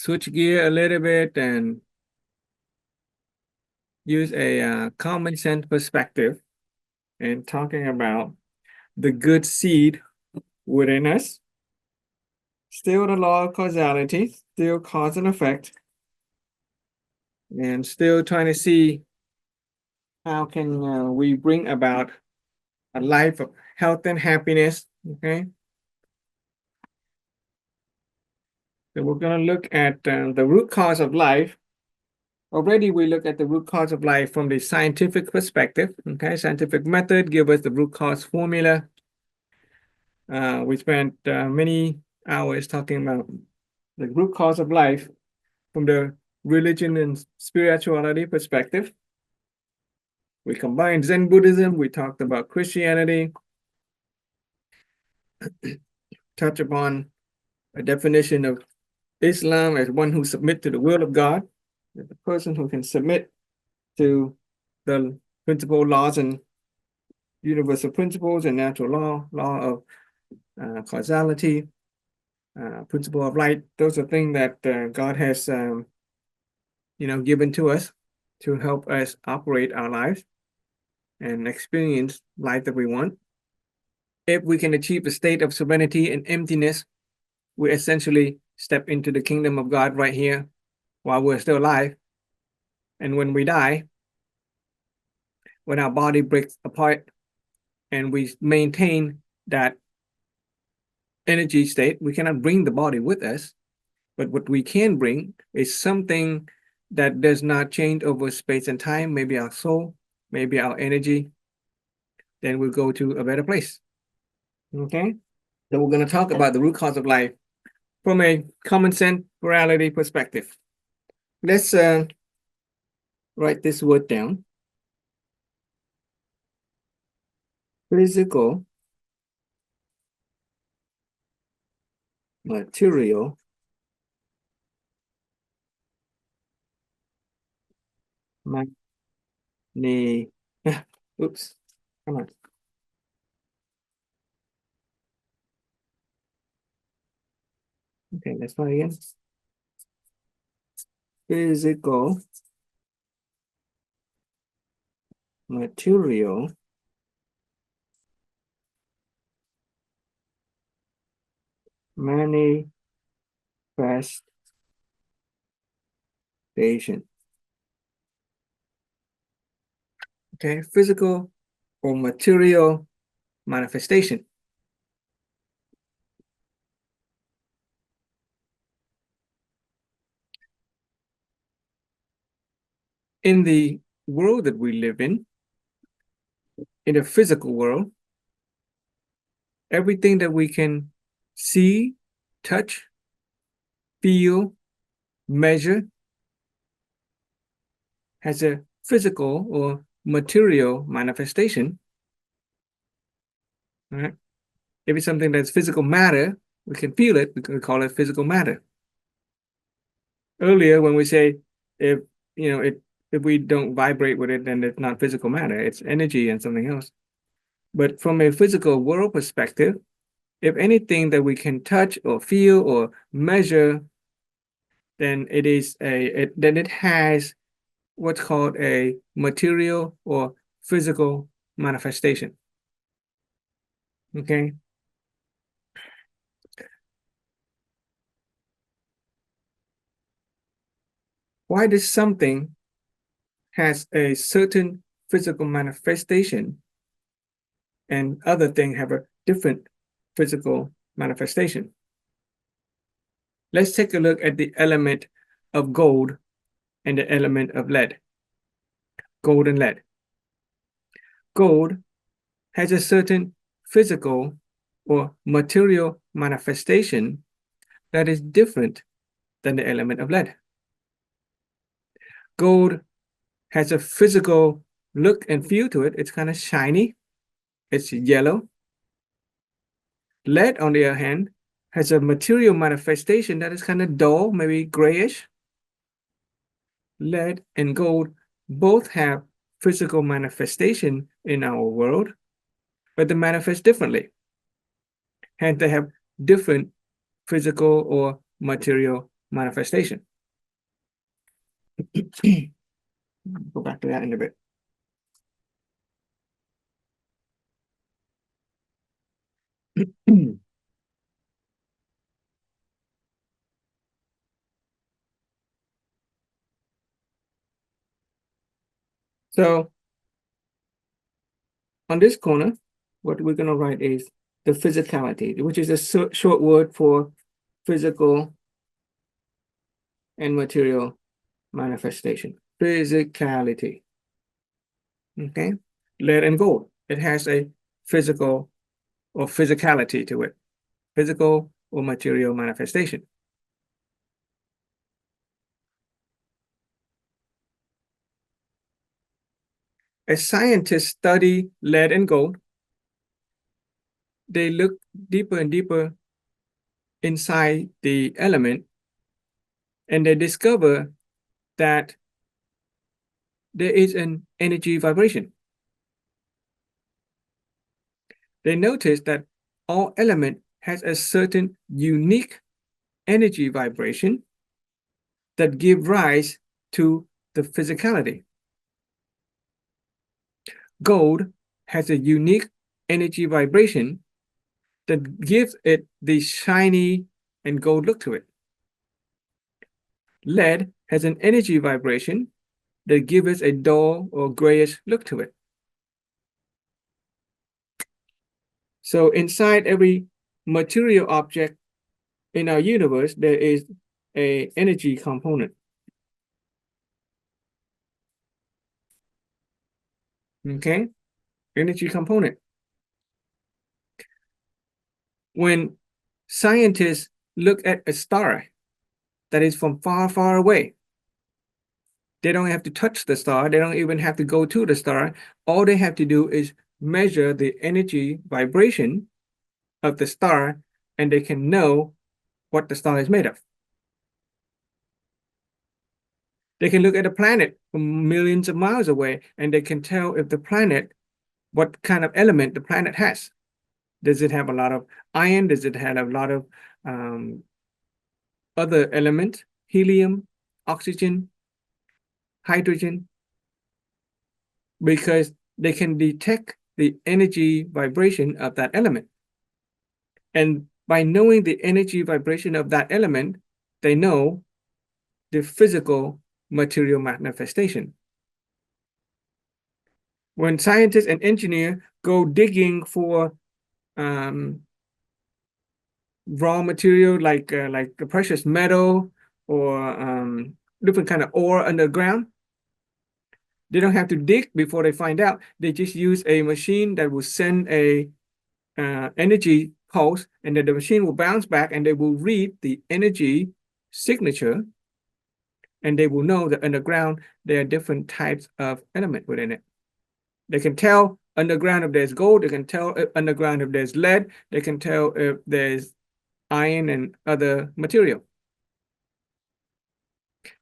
switch gear a little bit and use a common sense perspective in talking about the good seed within us. Still the law of causality, still cause and effect, and still trying to see how can we bring about a life of health and happiness, okay? So we're going to look at the root cause of life. Already we look at the root cause of life from the scientific perspective, okay? Scientific method give us the root cause formula. We spent many hours talking about the root cause of life from the religion and spirituality perspective. We combined Zen Buddhism, we talked about Christianity, touch upon a definition of Islam as one who submit to the will of God, the person who can submit to the principle laws and universal principles and natural law of causality, principle of light. Those are things that God has given to us to help us operate our lives and experience life that we want. If we can achieve a state of serenity and emptiness, we essentially step into the kingdom of God right here while we're still alive. And when we die, when our body breaks apart and we maintain that energy state, we cannot bring the body with us, but what we can bring is something that does not change over space and time, maybe our soul, maybe our energy, then we'll go to a better place. Okay? So we're going to talk about the root cause of life from a common sense morality perspective. Let's write this word down. Physical, material, money. Oops, come on. Okay, let's try again. Physical, material, manifestation. Okay, physical or material manifestation. In the world that we live in the physical world, everything that we can see, touch, feel, measure has a physical or material manifestation. All right? If it's something that's physical matter, we can feel it, we can call it physical matter. Earlier, when we say if we don't vibrate with it, then it's not physical matter, it's energy and something else. But from a physical world perspective, if anything that we can touch or feel or measure, then it has what's called a material or physical manifestation. Okay. Why does something has a certain physical manifestation and other things have a different physical manifestation? Let's take a look at the element of gold and the element of lead. Gold and lead. Gold has a certain physical or material manifestation that is different than the element of lead. Gold has a physical look and feel to it. It's kind of shiny. It's yellow. Lead, on the other hand, has a material manifestation that is kind of dull, maybe grayish. Lead and gold both have physical manifestation in our world, but they manifest differently. Hence, they have different physical or material manifestation. Go back to that in a bit. So on this corner, what we're going to write is the physicality, which is a short word for physical and material manifestation. Physicality. Okay. Lead and gold. It has a physical or physicality to it. Physical or material manifestation. As scientists study lead and gold, they look deeper and deeper inside the element, and they discover that there is an energy vibration. They notice that all element has a certain unique energy vibration that give rise to the physicality. Gold has a unique energy vibration that gives it the shiny and gold look to it. Lead has an energy vibration that gives it a dull or grayish look to it. So inside every material object in our universe, there is an energy component. Okay, energy component. When scientists look at a star that is from far, far away, they don't have to touch the star. They don't even have to go to the star. All they have to do is measure the energy vibration of the star, and they can know what the star is made of. They can look at a planet from millions of miles away, and they can tell if the planet, what kind of element the planet has. Does it have a lot of iron? Does it have a lot of other elements? Helium, oxygen, hydrogen? Because they can detect the energy vibration of that element. And by knowing the energy vibration of that element, they know the physical material manifestation. When scientists and engineers go digging for raw material like the precious metal or different kind of ore underground, they don't have to dig before they find out. They just use a machine that will send a energy pulse, and then the machine will bounce back, and they will read the energy signature, and they will know that underground there are different types of element within it. They can tell underground if there's gold. They can tell underground if there's lead. They can tell if there's iron and other material.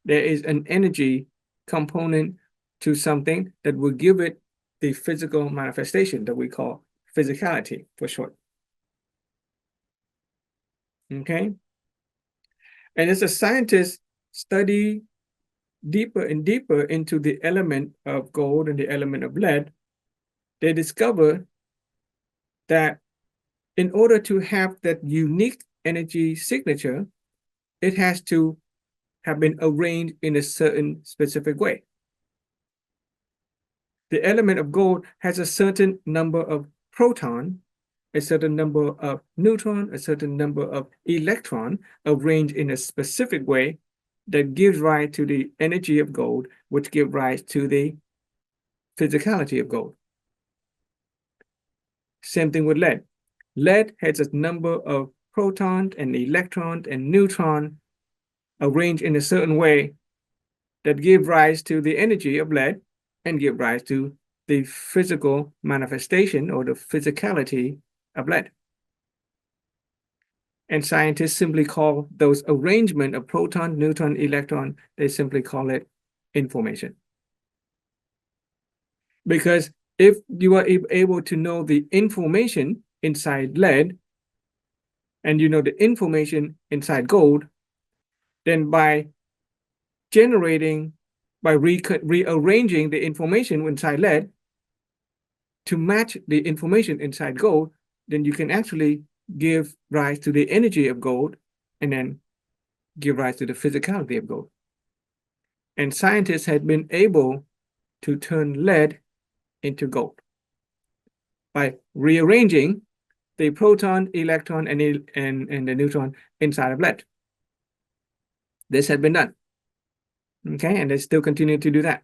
There is an energy component to something that will give it the physical manifestation that we call physicality for short. Okay? And as a scientist study deeper and deeper into the element of gold and the element of lead, they discover that in order to have that unique energy signature, it has to have been arranged in a certain specific way. The element of gold has a certain number of proton, a certain number of neutron, a certain number of electron arranged in a specific way that gives rise to the energy of gold, which gives rise to the physicality of gold. Same thing with lead. Lead has a number of protons and electrons and neutrons arranged in a certain way that give rise to the energy of lead and give rise to the physical manifestation or the physicality of lead. And scientists simply call those arrangement of proton, neutron, electron, they simply call it information. Because if you are able to know the information inside lead, and you know the information inside gold, then by rearranging the information inside lead to match the information inside gold, then you can actually give rise to the energy of gold and then give rise to the physicality of gold. And scientists had been able to turn lead into gold by rearranging the proton, electron, and the neutron inside of lead. This had been done. Okay, and they still continue to do that.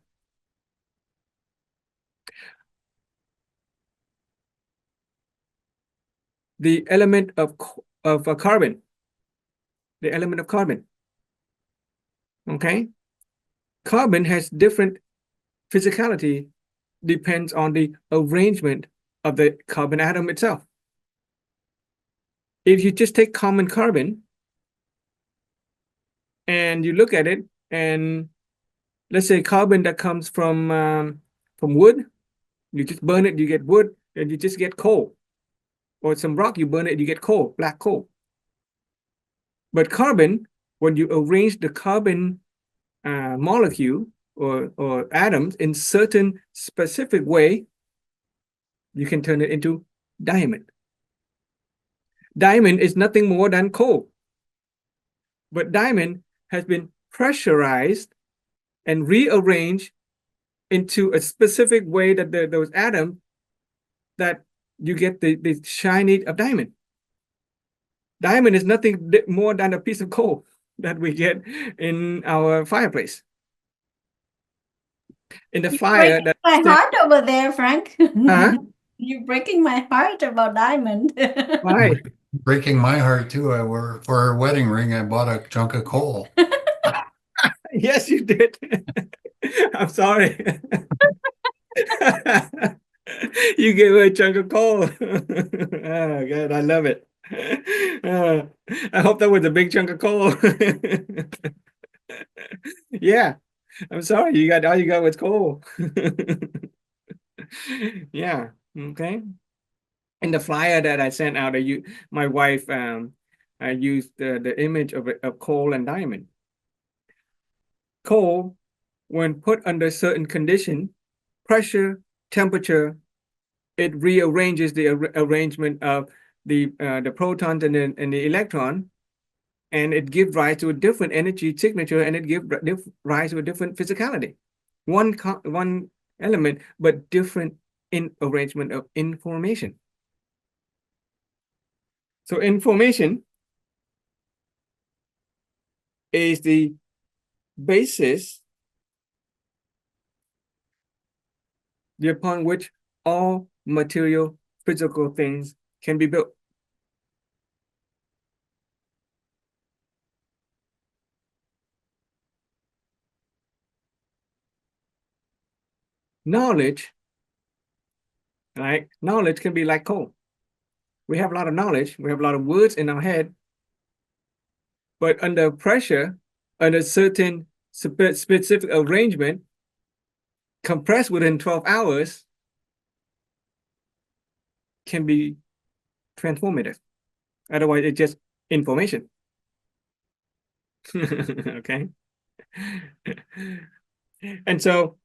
The element of carbon, the element of carbon. Okay, carbon has different physicality, depends on the arrangement of the carbon atom itself. If you just take common carbon and you look at it, and let's say carbon that comes from wood, you just burn it, you get wood, and you just get coal. Or some rock, you burn it, you get coal, black coal. But carbon, when you arrange the carbon molecule or atoms in certain specific way, you can turn it into diamond. Diamond is nothing more than coal. But diamond has been pressurized and rearranged into a specific way that those atoms, that you get the shiny of diamond. Diamond is nothing more than a piece of coal that we get in our fireplace. In the fire that my heart over there, Frank. Huh? You're breaking my heart about diamond. Why? Breaking my heart too. For our wedding ring, I bought a chunk of coal. Yes, you did. I'm sorry. You gave her a chunk of coal. Oh, God, I love it. I hope that was a big chunk of coal. Yeah, I'm sorry. All you got was coal. Yeah, okay. In the flyer that I sent out, my wife I used the image of coal and diamond. Coal, when put under certain condition, pressure, temperature, it rearranges the arrangement of the protons and the electron, and it gives rise to a different energy signature, and it gives rise to a different physicality. One element, but different in arrangement of information. So information is the basis upon which all material physical things can be built. Knowledge, right? Knowledge can be like coal. We have a lot of knowledge, we have a lot of words in our head, but under pressure, under certain specific arrangement, compressed within 12 hours, can be transformative. Otherwise, it's just information. Okay. And so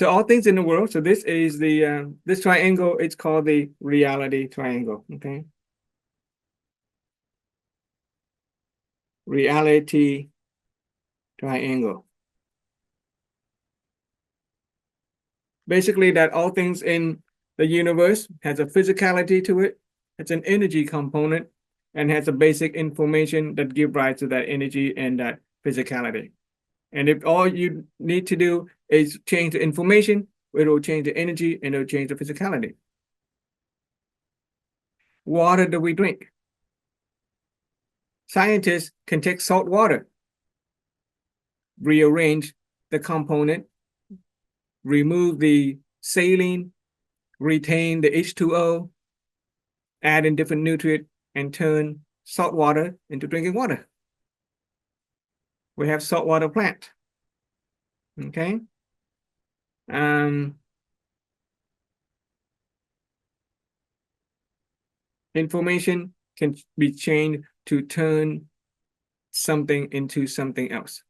all things in the world, so this is the this triangle, it's called the reality triangle. Okay. Reality triangle. Basically, that all things in the universe has a physicality to it, it's an energy component, and has a basic information that give rise to that energy and that physicality. And if all you need to do is change the information, it will change the energy and it will change the physicality. Water that we drink. Scientists can take salt water, rearrange the component, remove the saline, retain the H2O, add in different nutrients, and turn salt water into drinking water. We have saltwater plant. Okay. Information can be changed to turn something into something else,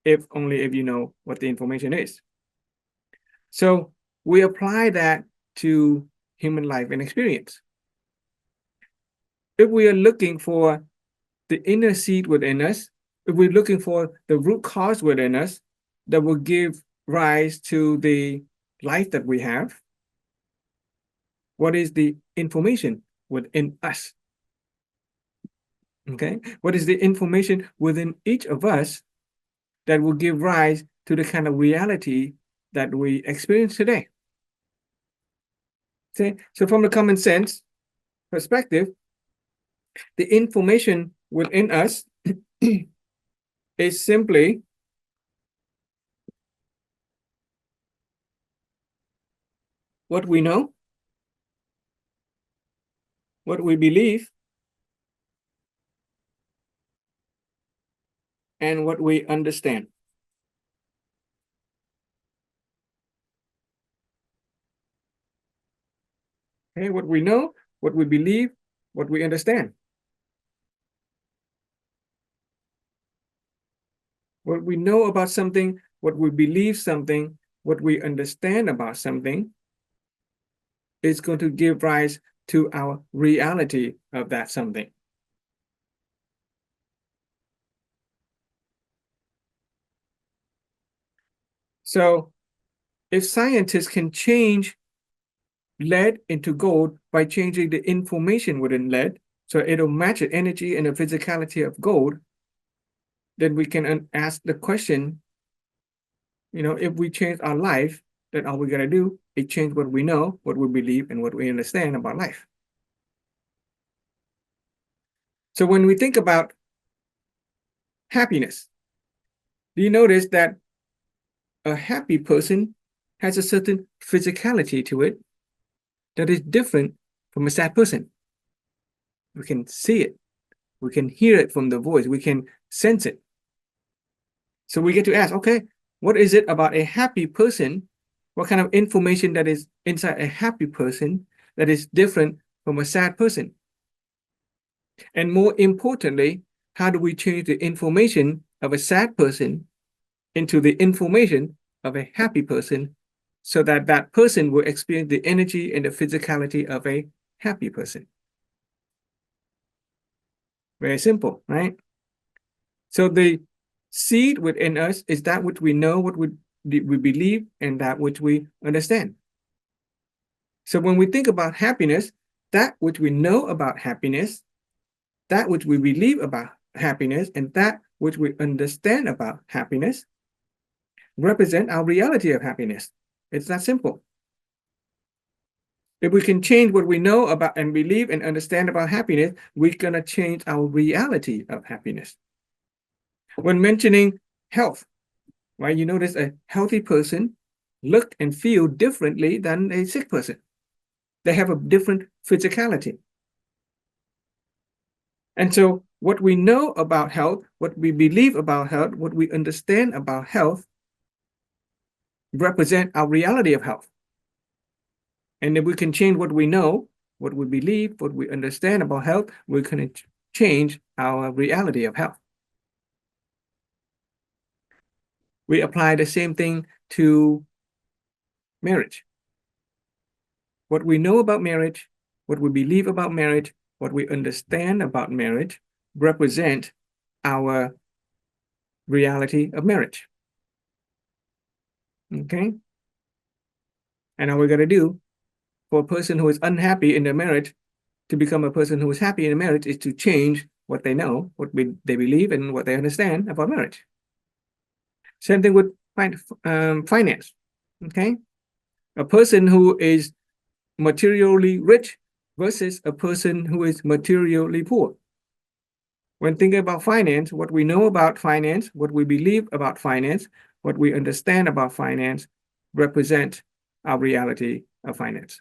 if only if you know what the information is. So we apply that to human life and experience. If we are looking for the inner seed within us, if we're looking for the root cause within us that will give rise to the life that we have, what is the information within us? Okay, what is the information within each of us that will give rise to the kind of reality that we experience today? Okay, so from the common sense perspective, the information within us is simply what we know, what we believe, and what we understand. Okay, what we know, what we believe, what we understand. What we know about something, what we believe something, what we understand about something is going to give rise to our reality of that something. So if scientists can change lead into gold by changing the information within lead, so it'll match the energy and the physicality of gold, then we can ask the question, if we change our life, then all we gotta do is change what we know, what we believe, and what we understand about life. So when we think about happiness, do you notice that a happy person has a certain physicality to it that is different from a sad person? We can see it. We can hear it from the voice. We can sense it. So we get to ask, okay, what is it about a happy person? What kind of information that is inside a happy person that is different from a sad person? And more importantly, how do we change the information of a sad person into the information of a happy person so that that person will experience the energy and the physicality of a happy person? Very simple, right? So the seed within us is that which we know, what we believe, and that which we understand. So when we think about happiness, that which we know about happiness, that which we believe about happiness, and that which we understand about happiness represent our reality of happiness. It's that simple. If we can change what we know about and believe and understand about happiness, we're going to change our reality of happiness. When mentioning health, right, you notice a healthy person look and feel differently than a sick person. They have a different physicality. And so what we know about health, what we believe about health, what we understand about health represent our reality of health. And if we can change what we know, what we believe, what we understand about health, we can change our reality of health. We apply the same thing to marriage. What we know about marriage, what we believe about marriage, what we understand about marriage represent our reality of marriage. Okay? And all we got to do for a person who is unhappy in their marriage to become a person who is happy in a marriage is to change what they know, they believe, and what they understand about marriage. Same thing with finance. Okay? A person who is materially rich versus a person who is materially poor. When thinking about finance, what we know about finance, what we believe about finance, what we understand about finance represent our reality of finance.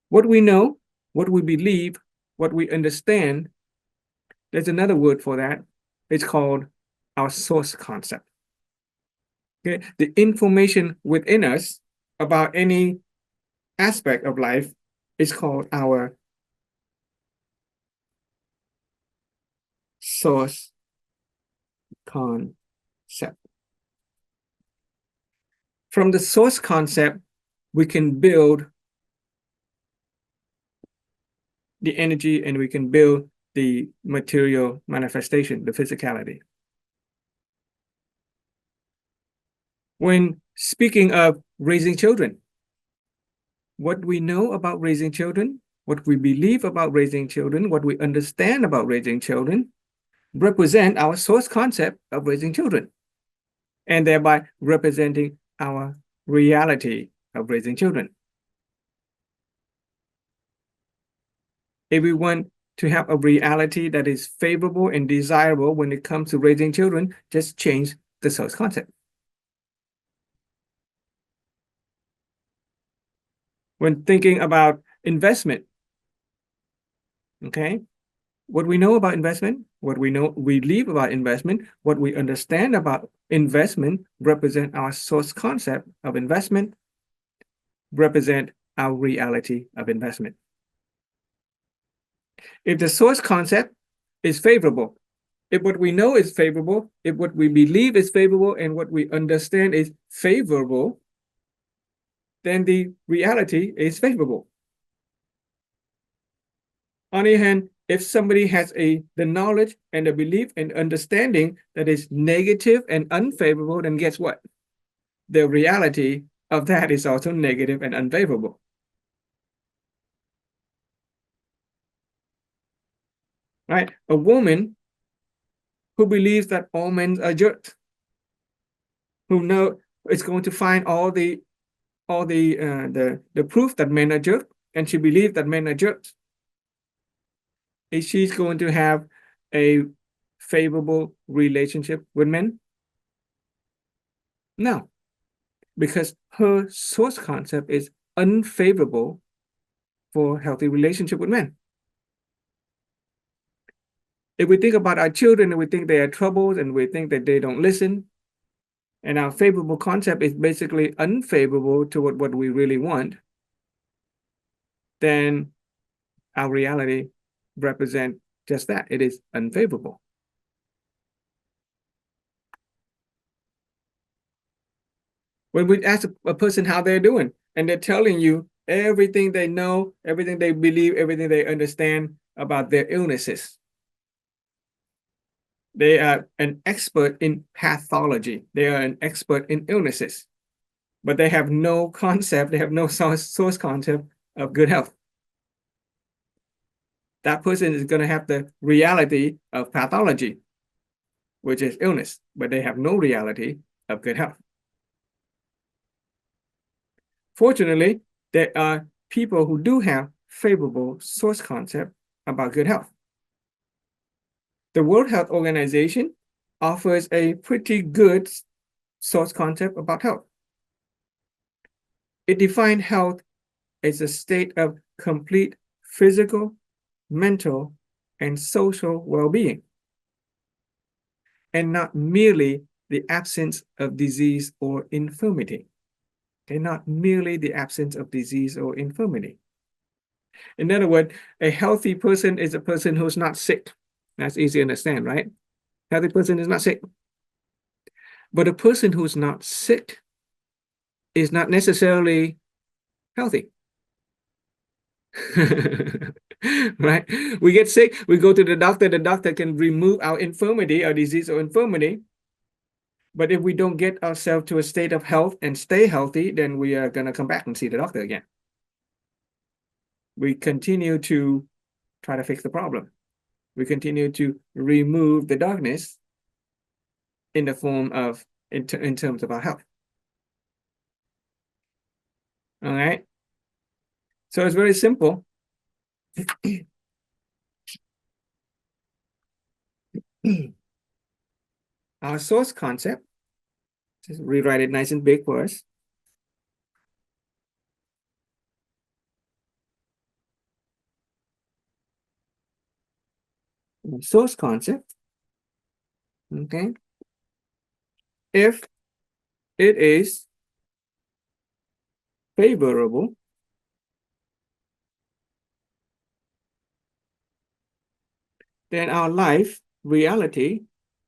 What we know, what we believe, what we understand, there's another word for that. It's called our source concept. Okay? The information within us about any aspect of life is called our source concept. From the source concept, we can build the energy and we can build the material manifestation, the physicality. When speaking of raising children, what we know about raising children, what we believe about raising children, what we understand about raising children, represent our source concept of raising children, and thereby representing our reality of raising children. If we want to have a reality that is favorable and desirable when it comes to raising children, just change the source concept. When thinking about investment, okay, what we know about investment, what we believe about investment, what we understand about investment represent our source concept of investment, represent our reality of investment. If the source concept is favorable, if what we know is favorable, if what we believe is favorable, and what we understand is favorable, then the reality is favorable. On the other hand, if somebody has the knowledge and the belief and understanding that is negative and unfavorable, then guess what? The reality of that is also negative and unfavorable. Right? A woman who believes that all men are jerks, who know is going to find all the proof that men are jerks, and she believes that men are jerks, is she going to have a favorable relationship with men? No, because her source concept is unfavorable for healthy relationship with men. If we think about our children and we think they are troubled and we think that they don't listen, and our favorable concept is basically unfavorable to what we really want, then our reality represents just that. It is unfavorable. When we ask a person how they're doing, and they're telling you everything they know, everything they believe, everything they understand about their illnesses. They are an expert in pathology. They are an expert in illnesses, but they have no concept, they have no source concept of good health. That person is going to have the reality of pathology, which is illness, but they have no reality of good health. Fortunately, there are people who do have favorable source concept about good health. The World Health Organization offers a pretty good source concept about health. It defines health as a state of complete physical, mental, and social well-being, and not merely the absence of disease or infirmity. Okay, not merely the absence of disease or infirmity. In other words, a healthy person is a person who's not sick. That's easy to understand, right? Healthy person is not sick. But a person who's not sick is not necessarily healthy. Right? We get sick, we go to the doctor can remove our infirmity, our disease or infirmity. But if we don't get ourselves to a state of health and stay healthy, then we are going to come back and see the doctor again. We continue to try to fix the problem. We continue to remove the darkness in the form of, in terms of our health. All right. So it's very simple. Our source concept, just rewrite it nice and big for us. Source concept, okay? If it is favorable, then our life reality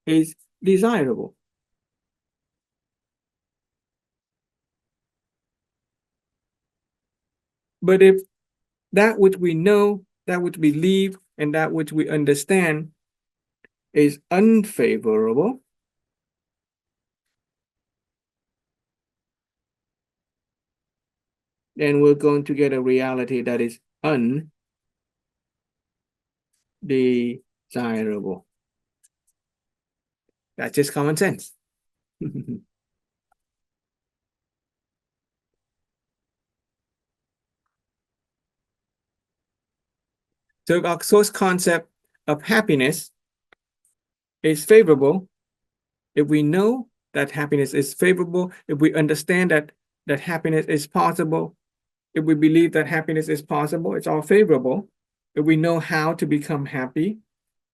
is desirable. But if that which we know, that which we believe, and that which we understand is unfavorable, then we're going to get a reality that is undesirable. That's just common sense. So our source concept of happiness is favorable. If we know that happiness is favorable, if we understand that happiness is possible, if we believe that happiness is possible, it's all favorable. If we know how to become happy,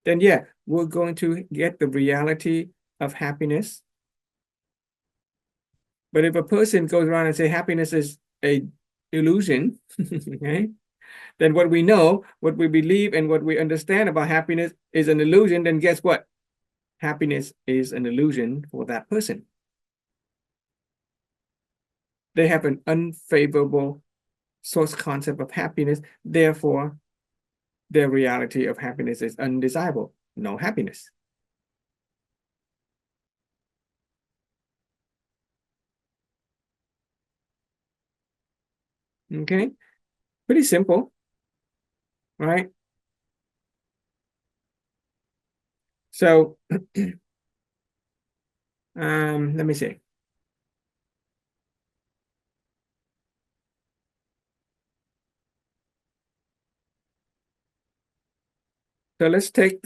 then yeah, we're going to get the reality of happiness. But if a person goes around and say happiness is a illusion, okay, then what we know, what we believe, and what we understand about happiness is an illusion, then guess what? Happiness is an illusion for that person. They have an unfavorable source concept of happiness, therefore, their reality of happiness is undesirable. No happiness. Okay, pretty simple, right? So, let me see. So let's take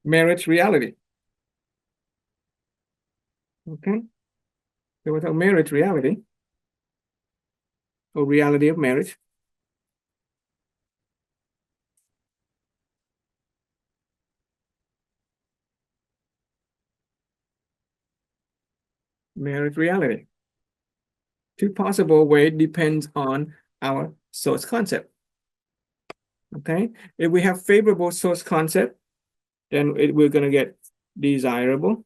marriage reality. Okay, so without marriage reality, or reality of marriage, marriage reality. Two possible ways depends on our source concept. Okay, if we have favorable source concept, then we're going to get desirable.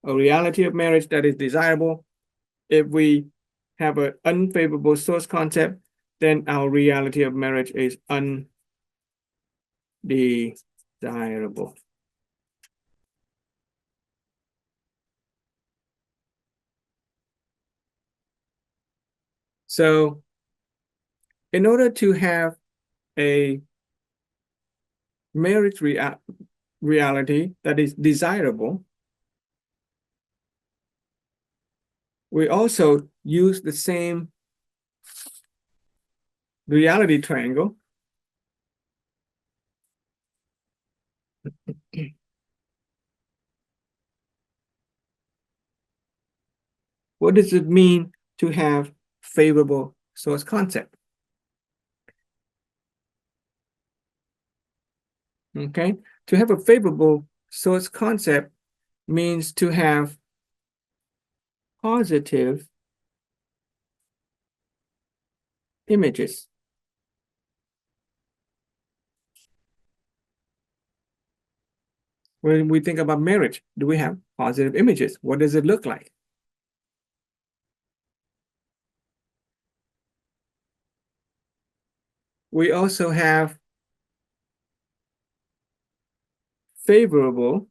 A reality of marriage that is desirable. If we have an unfavorable source concept, then our reality of marriage is undesirable. So in order to have a marriage reality that is desirable, we also use the same reality triangle. What does it mean to have favorable source concept? Okay, to have a favorable source concept means to have positive images. When we think about marriage, do we have positive images? What does it look like? We also have favorable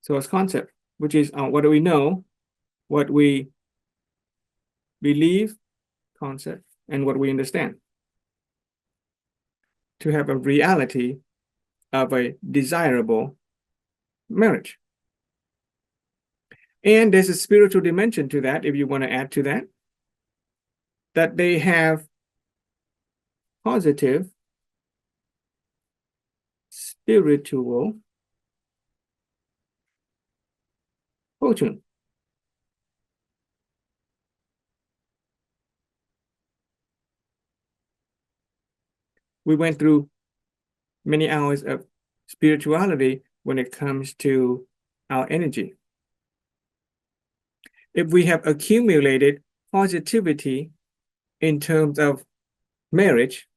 source concept, which is what do we know, what we believe concept, and what we understand. To have a reality of a desirable marriage. And there's a spiritual dimension to that, if you want to add to that, that they have positive spiritual fortune. We went through many hours of spirituality when it comes to our energy. if we have accumulated positivity in terms of marriage,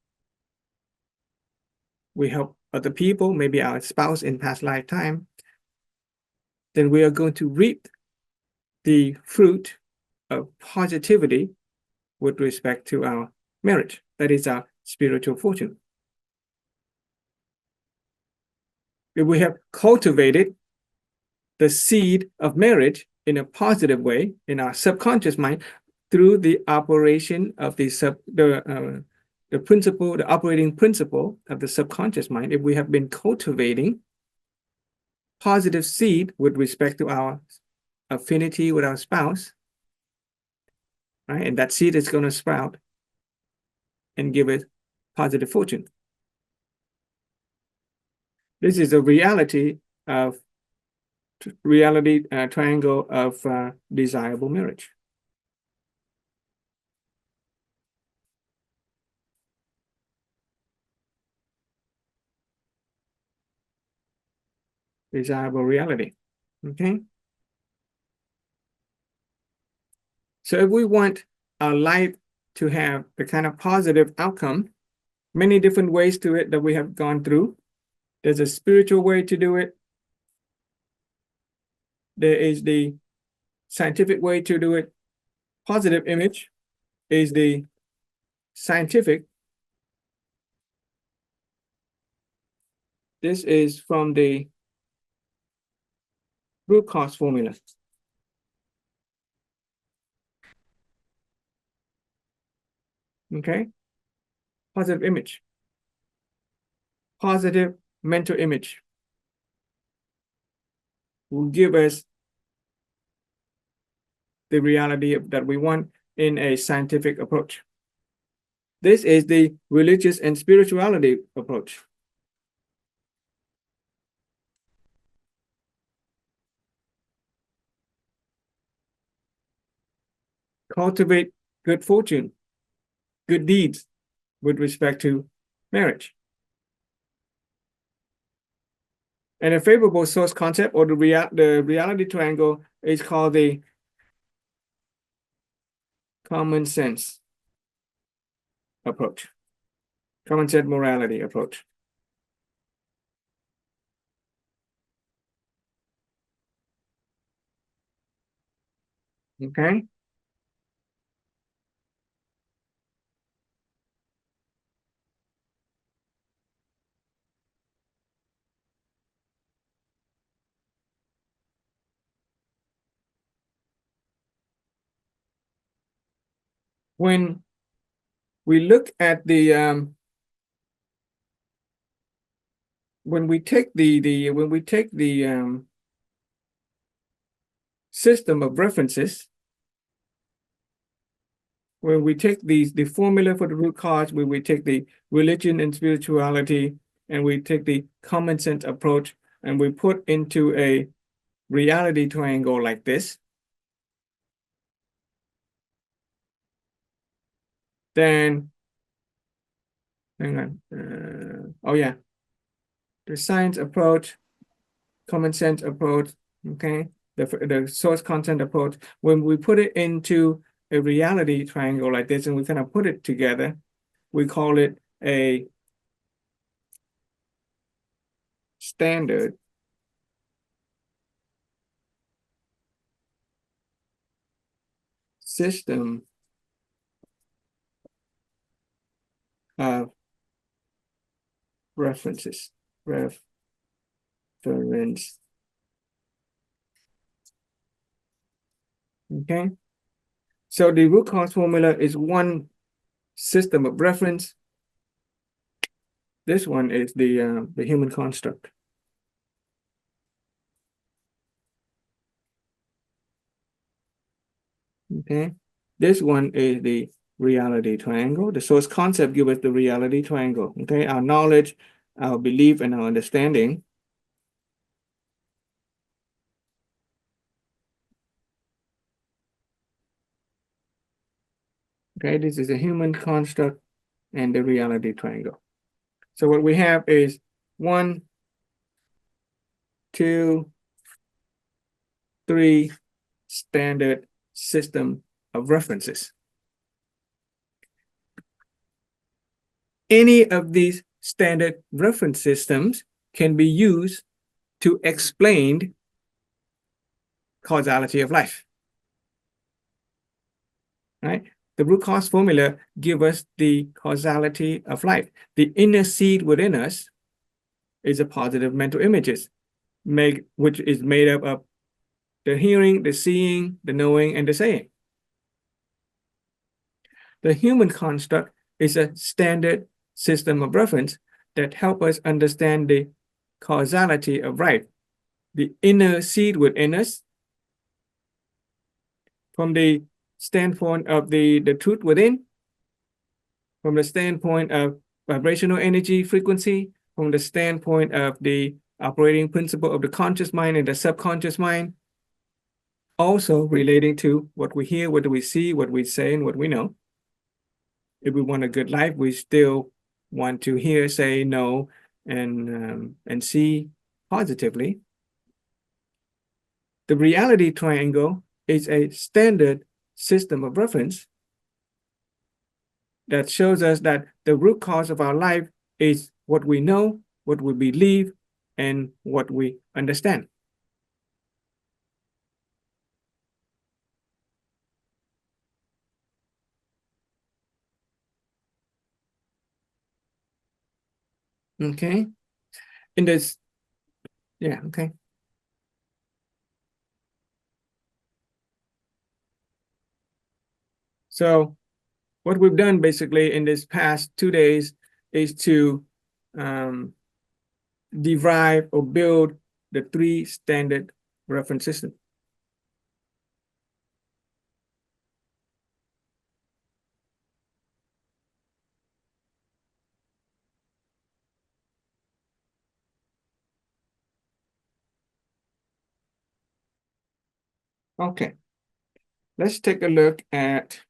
we help other people, maybe our spouse in past lifetime, then we are going to reap the fruit of positivity with respect to our marriage. That is our spiritual fortune. If we have cultivated the seed of marriage in a positive way in our subconscious mind through the operation of the principle, the operating principle of the subconscious mind, if we have been cultivating positive seed with respect to our affinity with our spouse, right? And that seed is going to sprout and give it positive fortune. This is a reality triangle of desirable marriage. Desirable reality. Okay. So if we want our life to have the kind of positive outcome, many different ways to it that we have gone through. There's a spiritual way to do it. There is the scientific way to do it. Positive image is the scientific. This is from the root cause formula. Okay. Positive image. Positive mental image will give us the reality that we want in a scientific approach. This is the religious and spirituality approach. Cultivate good fortune, good deeds with respect to marriage. And a favorable source concept, or the reality triangle, is called the common sense approach, common sense morality approach. Okay. When we look at the when we take the system of references, when we take the formula for the root cause, when we take the religion and spirituality, and we take the common sense approach, and we put into a reality triangle like this, then hang on. Oh yeah, the science approach, common sense approach, okay, the source content approach. When we put it into a reality triangle like this, and we kind of put it together, we call it a standard system of references. Reference. Okay. So the root cause formula is one system of reference. This one is the human construct. Okay. This one is the reality triangle. The source concept gives us the reality triangle. Okay. Our knowledge, our belief, and our understanding. Okay. This is a human construct and the reality triangle. So what we have is 1, 2, 3 standard system of references. Any of these standard reference systems can be used to explain causality of life. Right? The root cause formula gives us the causality of life. The inner seed within us is a positive mental images, which is made up of the hearing, the seeing, the knowing, and the saying. The human construct is a standard system of reference that help us understand the causality of life, the inner seed within us, from the standpoint of the truth within, from the standpoint of vibrational energy frequency, from the standpoint of the operating principle of the conscious mind and the subconscious mind, also relating to what we hear, what we see, what we say, and what we know. If we want a good life, we still want to hear, say, know, and see positively. The reality triangle is a standard system of reference that shows us that the root cause of our life is what we know, what we believe, and what we understand. Okay. In this, yeah, okay. So what we've done basically in this past 2 days is to derive or build the 3 standard reference systems. Okay, let's take a look at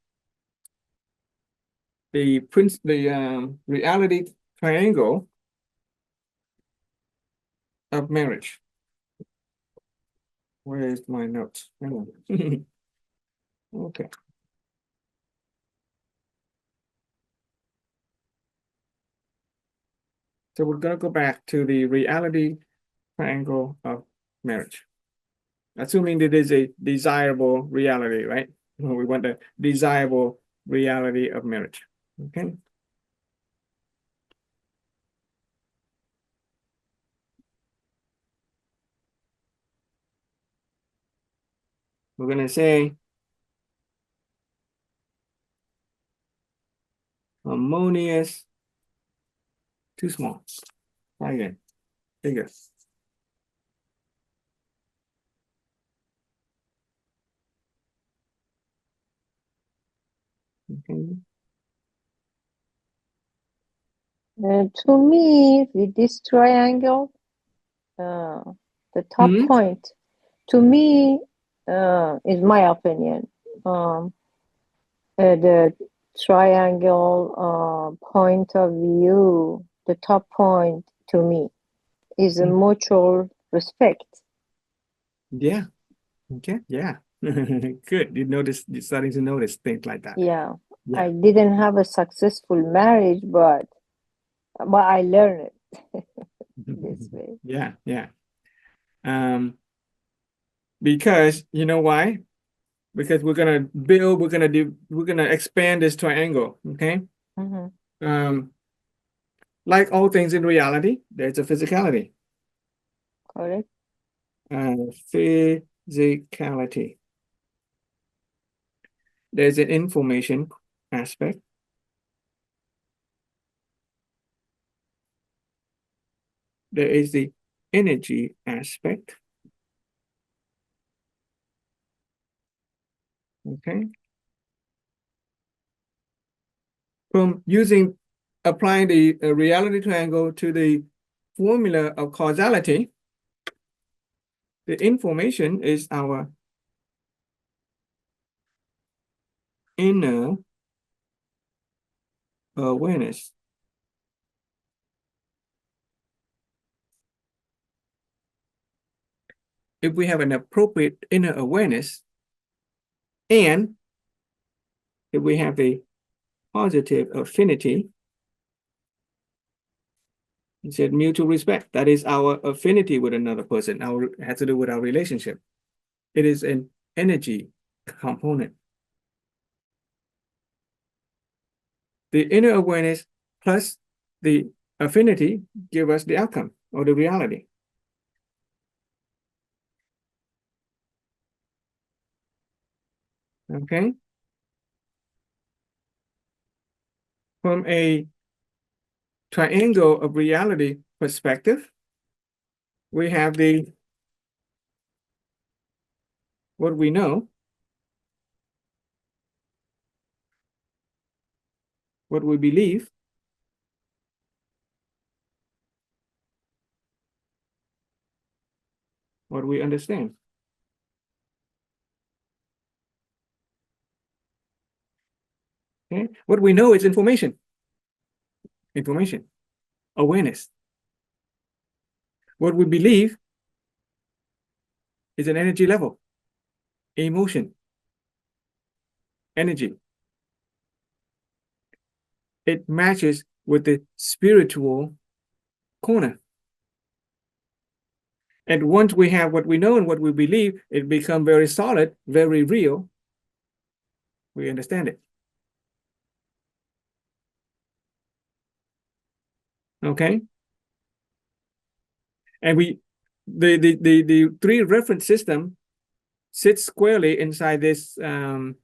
the reality triangle of marriage. Where is my notes? Hang on. Okay. So we're going to go back to the reality triangle of marriage. Assuming that it is a desirable reality, right? We want the desirable reality of marriage. Okay. We're going to say harmonious, too small. Try again, bigger. Okay. To me, with this triangle, the top point, to me, is my opinion. The triangle point of view, the top point to me is a mutual respect. Yeah. Okay. Yeah. Good. You're starting to notice things like that. Yeah. I didn't have a successful marriage, but I learned it this way. Yeah. Yeah. Because you know why? Because we're gonna expand this triangle. Okay. Like all things in reality, there's a physicality. Correct. Physicality. There's an information aspect. There is the energy aspect. Okay. From applying the reality triangle to the formula of causality, the information is our inner awareness. If we have an appropriate inner awareness, And if we have a positive affinity, he said mutual respect. That is our affinity with another person. Has to do with our relationship. It is an energy component. The inner awareness plus the affinity give us the outcome or the reality. Okay. From a triangle of reality perspective, we have what we know, what we believe, what we understand. Okay. What we know is information, awareness. What we believe is an energy level, emotion, energy. It matches with the spiritual corner. And once we have what we know and what we believe, it becomes very solid, very real. We understand it. Okay. And the three reference system sits squarely inside this the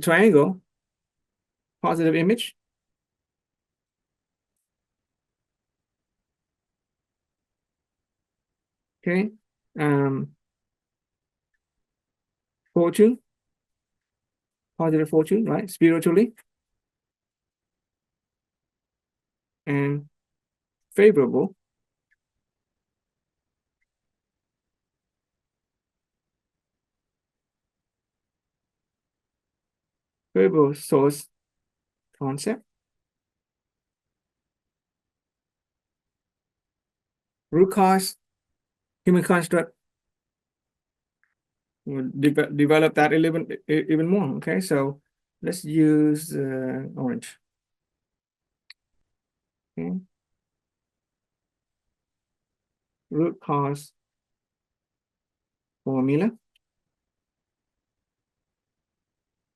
triangle, positive image. Okay. Fortune, positive fortune, right? Spiritually. And favorable. Favorable source concept. Root cause, human construct. We'll develop that even more. Okay, so let's use orange. Okay. Root cause formula.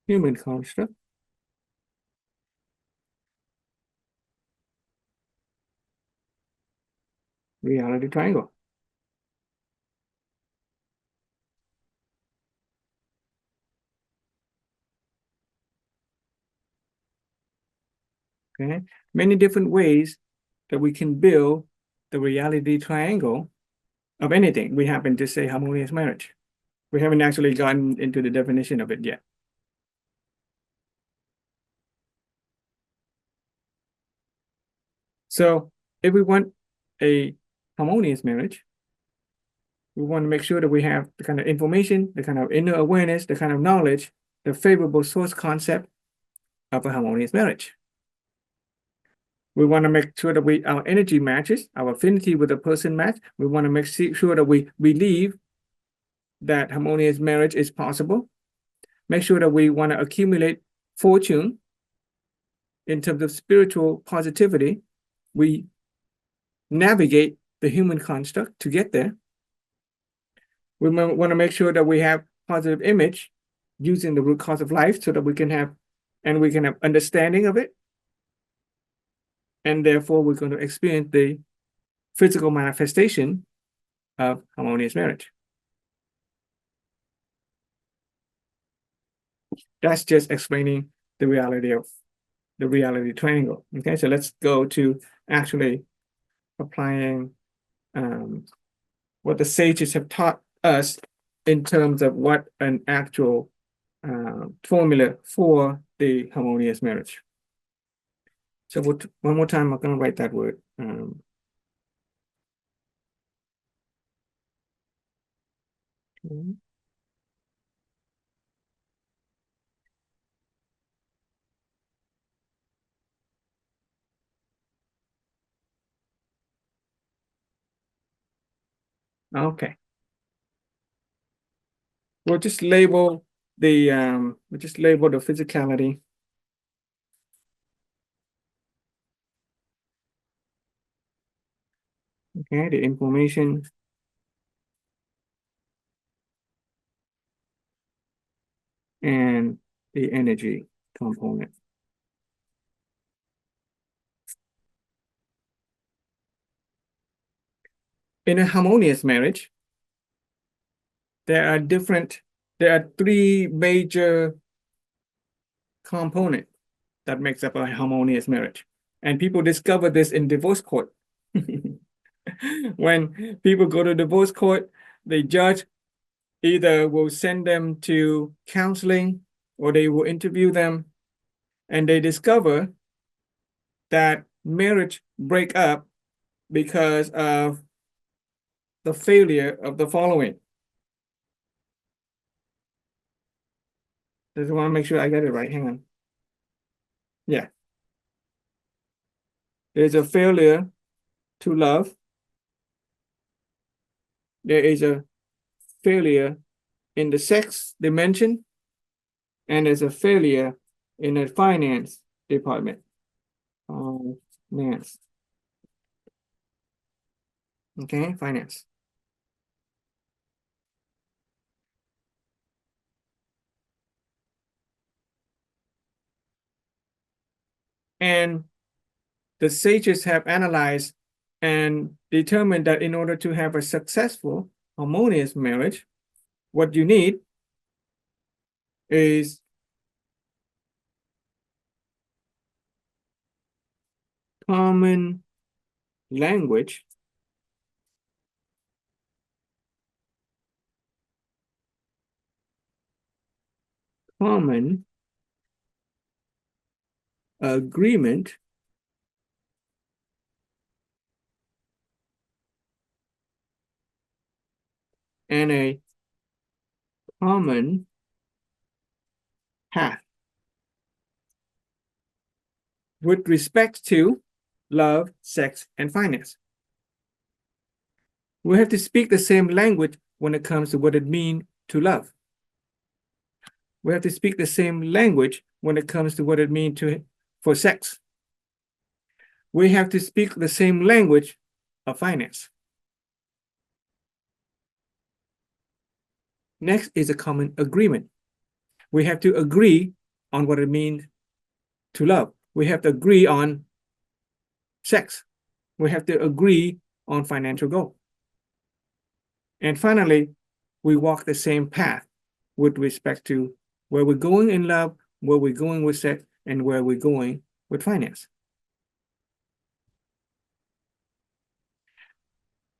Human construct. Reality triangle. Okay, many different ways that we can build the reality triangle of anything. We happen to say harmonious marriage. We haven't actually gotten into the definition of it yet. So if we want a harmonious marriage, we want to make sure that we have the kind of information, the kind of inner awareness, the kind of knowledge, the favorable source concept of a harmonious marriage. We want to make sure that our energy matches, our affinity with the person match. We want to make sure that we believe that harmonious marriage is possible. Make sure that we want to accumulate fortune in terms of spiritual positivity. We navigate the human construct to get there. We want to make sure that we have positive image using the root cause of life so that we can have understanding of it. And therefore, we're going to experience the physical manifestation of harmonious marriage. That's just explaining the reality of the reality triangle. Okay, so let's go to actually applying what the sages have taught us in terms of what an actual formula for the harmonious marriage. So one more time, I'm going to write that word. Okay. We'll just label we just label the physicality. Okay, the information. And the energy component. In a harmonious marriage, there are three major components that makes up a harmonious marriage. And people discover this in divorce court. When people go to divorce court, the judge either will send them to counseling or they will interview them, and they discover that marriage break up because of the failure of the following. Just want to make sure I get it right. Hang on. Yeah. There's a failure to love. There is a failure in the sex dimension. And there's a failure in the finance department. Finance. Okay, finance. And the sages have analyzed and determined that in order to have a successful, harmonious marriage, what you need is common language, common agreement, and a common path with respect to love, sex, and finance. We have to speak the same language when it comes to what it means to love. We have to speak the same language when it comes to what it means for sex. We have to speak the same language of finance. Next is a common agreement. We have to agree on what it means to love. We have to agree on sex. We have to agree on financial goal. And finally, we walk the same path with respect to where we're going in love, where we're going with sex, and where we're going with finance.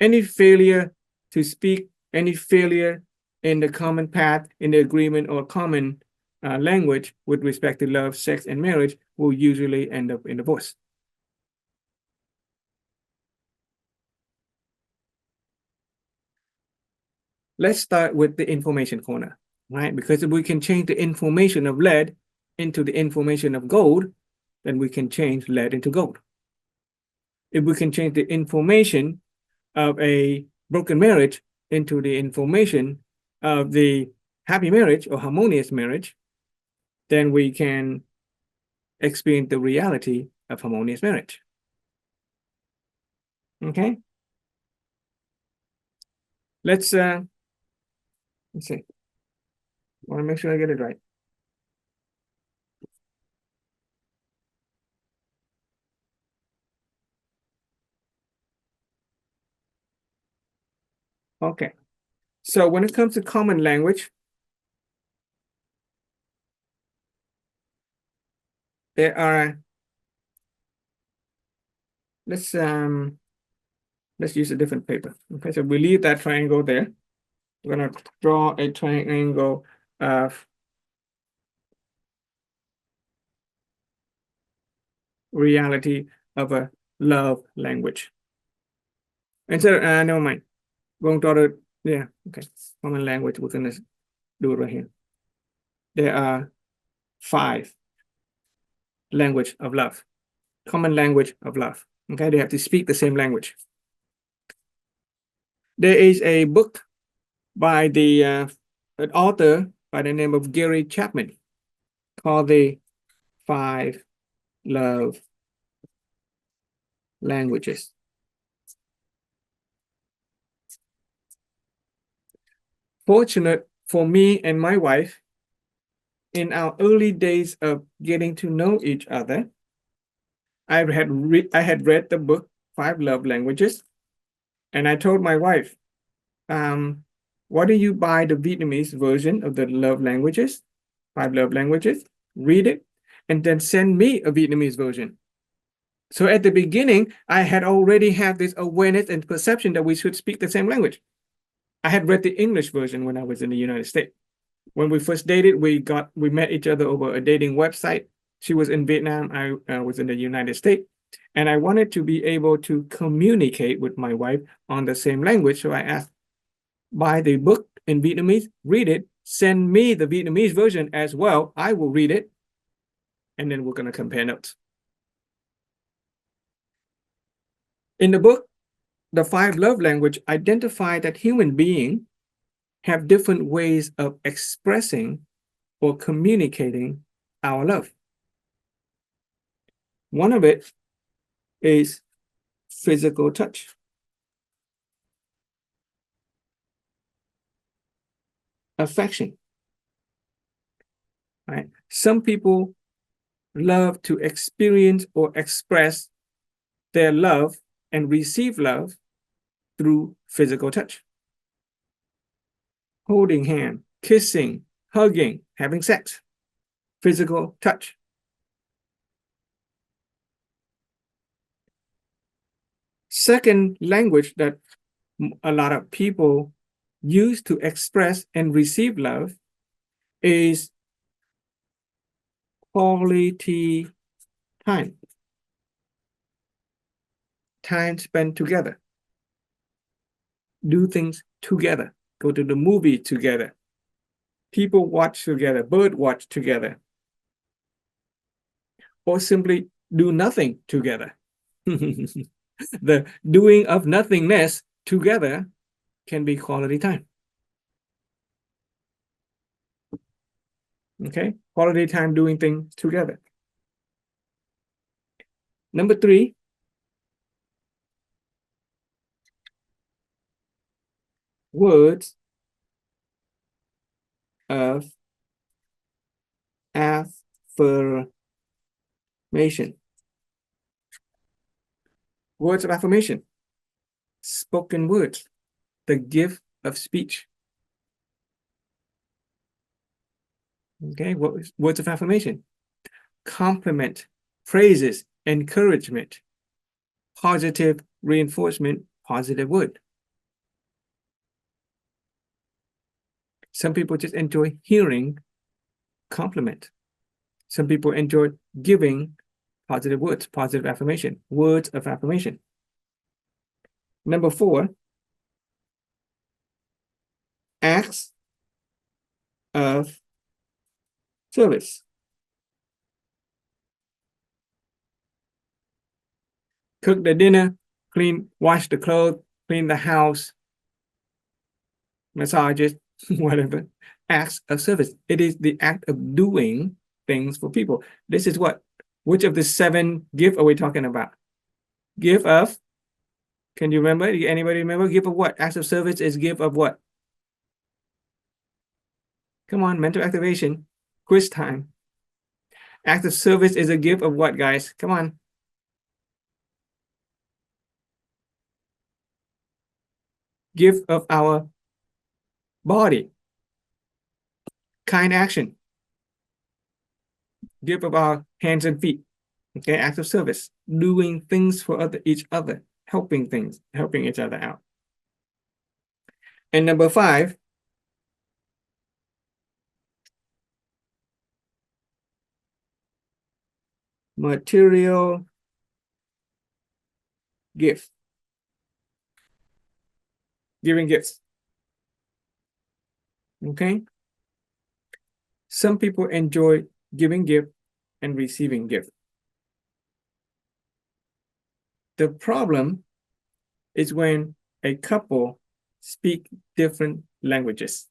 Any failure to speak, any failure in the common path, in the agreement or common language with respect to love, sex, and marriage will usually end up in divorce. Let's start with the information corner, right? Because if we can change the information of lead into the information of gold, then we can change lead into gold. If we can change the information of a broken marriage into the information of the happy marriage or harmonious marriage, then we can experience the reality of harmonious marriage. Okay? Let's see. I want to make sure I get it right. Okay. So when it comes to common language, there are, let's use a different paper. Okay, so we leave that triangle there. We're gonna draw a triangle of reality of a love language. Instead of, never mind. Going to other, yeah, okay. Common language, we're gonna do it right here. There are 5 language of love, common language of love. Okay, they have to speak the same language. There is a book by the an author by the name of Gary Chapman called the 5 love languages. Fortunate for me and my wife, in our early days of getting to know each other, I had read the book 5 Love Languages, and I told my wife, why don't you buy the Vietnamese version of the love languages, 5 love languages, read it, and then send me a Vietnamese version. So at the beginning, I had already had this awareness and perception that we should speak the same language. I had read the English version when I was in the United States. When we first dated, we met each other over a dating website. She was in Vietnam, I was in the United States, and I wanted to be able to communicate with my wife on the same language. So I asked, buy the book in Vietnamese, read it, send me the Vietnamese version as well. I will read it, and then we're going to compare notes. In the book, the 5 love language identify that human beings have different ways of expressing or communicating our love. One of it is physical touch. Affection. Right? Some people love to experience or express their love and receive love through physical touch. Holding hand, kissing, hugging, having sex. Physical touch. Second language that a lot of people use to express and receive love is quality time. Time spent together. Do things together. Go to the movie together. People watch together. Bird watch together. Or simply do nothing together. The doing of nothingness together can be quality time. Okay, quality time doing things together. Number 3, words of affirmation. Words of affirmation. Spoken words. The gift of speech. Okay, words of affirmation. Compliment, praises, encouragement, positive reinforcement, positive word. Some people just enjoy hearing compliment. Some people enjoy giving positive words, positive affirmation, words of affirmation. Number 4, acts of service. Cook the dinner, wash the clothes, clean the house, massages, whatever. Acts of service. It is the act of doing things for people. This is what? Which of the 7 gifts are we talking about? Gift of, can you remember? Anybody remember? Gift of what? Acts of service is gift of what? Come on, mental activation. Quiz time. Act of service is a gift of what, guys? Come on. Gift of our body. Kind action. Gift of our hands and feet. Okay, act of service. Doing things for each other. Helping each other out. And number 5, material gift. Giving gifts. Okay? Some people enjoy giving gift and receiving gift. The problem is when a couple speak different languages.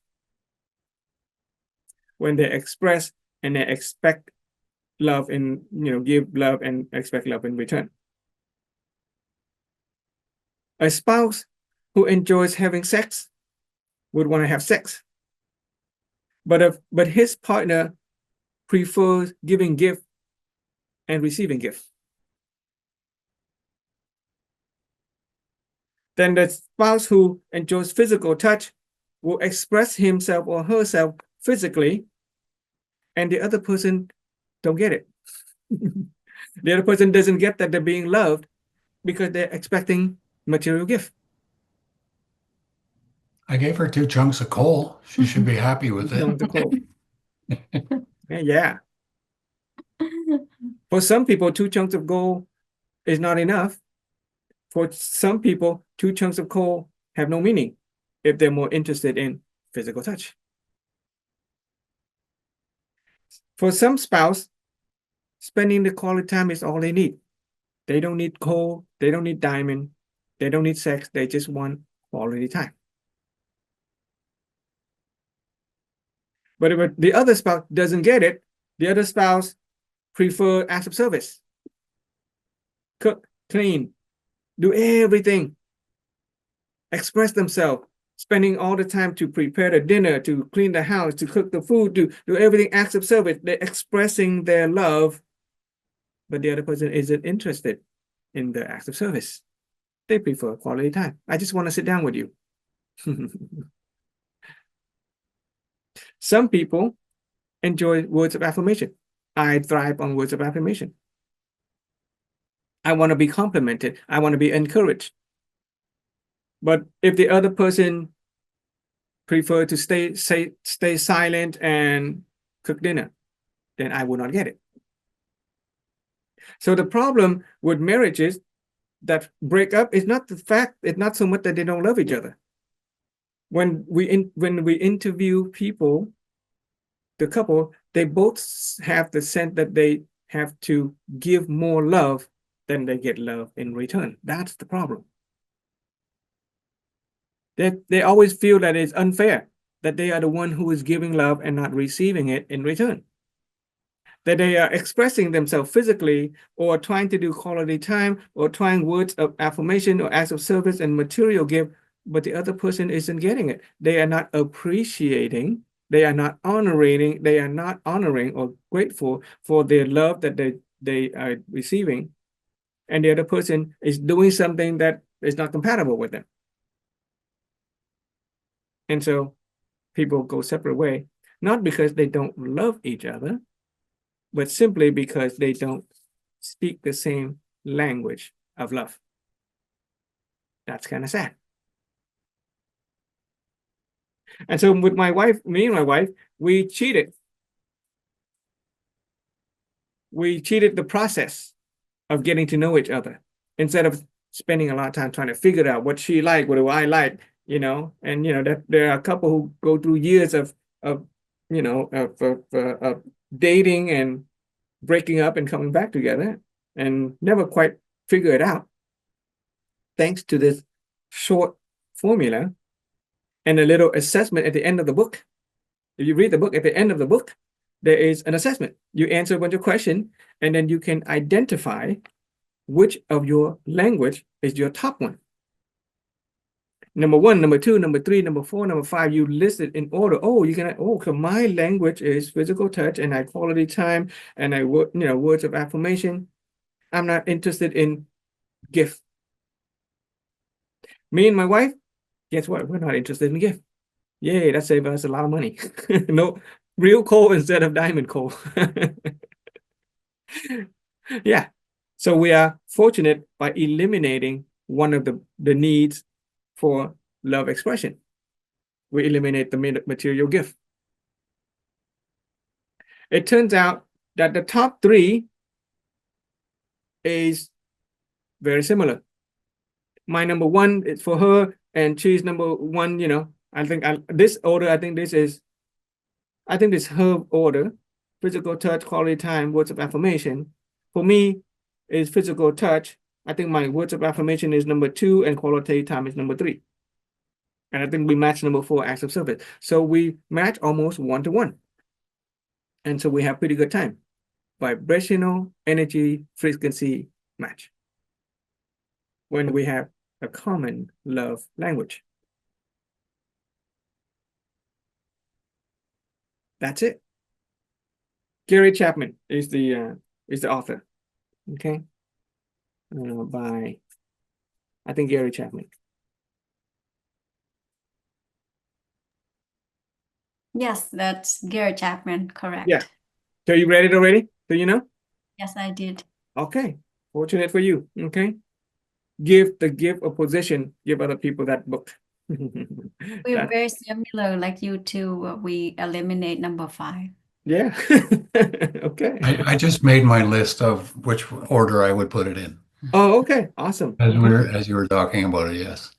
when they express and they expect love and, give love and expect love in return. A spouse who enjoys having sex would want to have sex. But his partner prefers giving gift and receiving gift, then the spouse who enjoys physical touch will express himself or herself physically, and the other person don't get it. The other person doesn't get that they're being loved because they're expecting material gift. I gave her 2 chunks of coal. She should be happy with Chunks of it. coal. Yeah. For some people, 2 chunks of gold is not enough. For some people, 2 chunks of coal have no meaning if they're more interested in physical touch. For some spouse, spending the quality time is all they need. They don't need coal, they don't need diamond, they don't need sex, they just want quality time. But if the other spouse doesn't get it, the other spouse prefer acts of service. Cook, clean, do everything, express themselves, spending all the time to prepare the dinner, to clean the house, to cook the food, to do everything, acts of service. They're expressing their love, but the other person isn't interested in the acts of service. They prefer quality time. I just want to sit down with you. Some people enjoy words of affirmation. I thrive on words of affirmation. I want to be complimented. I want to be encouraged. But if the other person prefer to stay silent and cook dinner, then I will not get it. So the problem with marriages that break up is not the fact, it's not so much that they don't love each other. When we interview people, the couple, they both have the sense that they have to give more love than they get love in return. That's the problem. They always feel that it's unfair, that they are the one who is giving love and not receiving it in return. That they are expressing themselves physically or trying to do quality time or trying words of affirmation or acts of service and material gift, but the other person isn't getting it. They are not appreciating, they are not honoring or grateful for their love that they are receiving. And the other person is doing something that is not compatible with them. And so people go separate way, not because they don't love each other, but simply because they don't speak the same language of love. That's kind of sad. And so with my wife, me and my wife, we cheated. We cheated the process of getting to know each other instead of spending a lot of time trying to figure out what she liked, what do I like, and that there are a couple who go through years of dating and breaking up and coming back together and never quite figure it out, thanks to this short formula and a little assessment at the end of the book. If you read the book, at the end of the book, there is an assessment. You answer a bunch of questions, and then you can identify which of your language is your top one. Number 1, number 2, number 3, number 4, number 5, you list it in order. So my language is physical touch and I quality time and I words of affirmation. I'm not interested in gift. Me and my wife, guess what? We're not interested in gift. Yay, that saved us a lot of money. No, real coal instead of diamond coal. Yeah. So we are fortunate by eliminating one of the needs for love expression. We eliminate the material gift. It turns out that the top 3 is very similar. My number 1 is for her, and she's number 1. I think this is her order: physical touch, quality time, words of affirmation. For me, is physical touch. I think my words of affirmation is number 2 and quality time is number 3. And I think we match number 4, acts of service. So we match almost 1-to-1. And so we have pretty good time. Vibrational energy frequency match. When we have a common love language. That's it. Gary Chapman is the author. Okay. By I think Gary Chapman. Yes, that's Gary Chapman, correct. Yeah. So you read it already? Do you know? Yes, I did. Okay. Fortunate for you. Okay. Give the gift of possession. Give other people that book. We're That- very similar, like you two. We eliminate number 5. yeah. Okay. I just made my list of which order I would put it in Oh, okay. Awesome. as you were talking about it. Yes,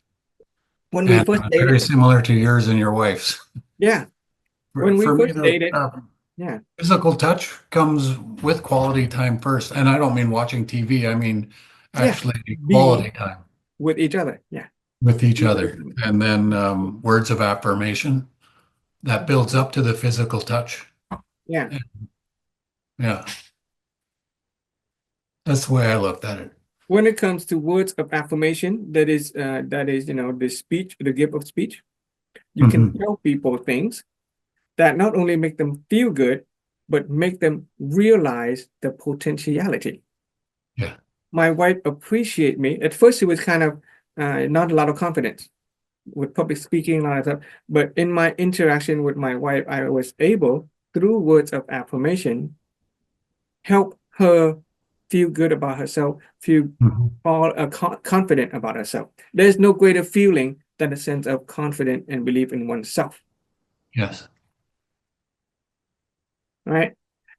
When we and first very dated, similar to yours and your wife's. yeah. When we For me, first dated, the yeah. physical touch comes with quality time first, and I don't mean watching TV. I mean Yeah, actually being quality time with each other. Yeah. with each other, and then words of affirmation that builds up to the physical touch. Yeah. Yeah, that's the way I looked at it. When it comes to words of affirmation, that is, the speech, the gift of speech, you can tell people things that not only make them feel good, but make them realize the potentiality. Yeah. My wife appreciate me. At first, she was kind of not a lot of confidence with public speaking, a lot of stuff. But in my interaction with my wife, I was able, through words of affirmation, help her feel good about herself, feel all confident about herself. There's no greater feeling than a sense of confidence and belief in oneself. Yes. Right.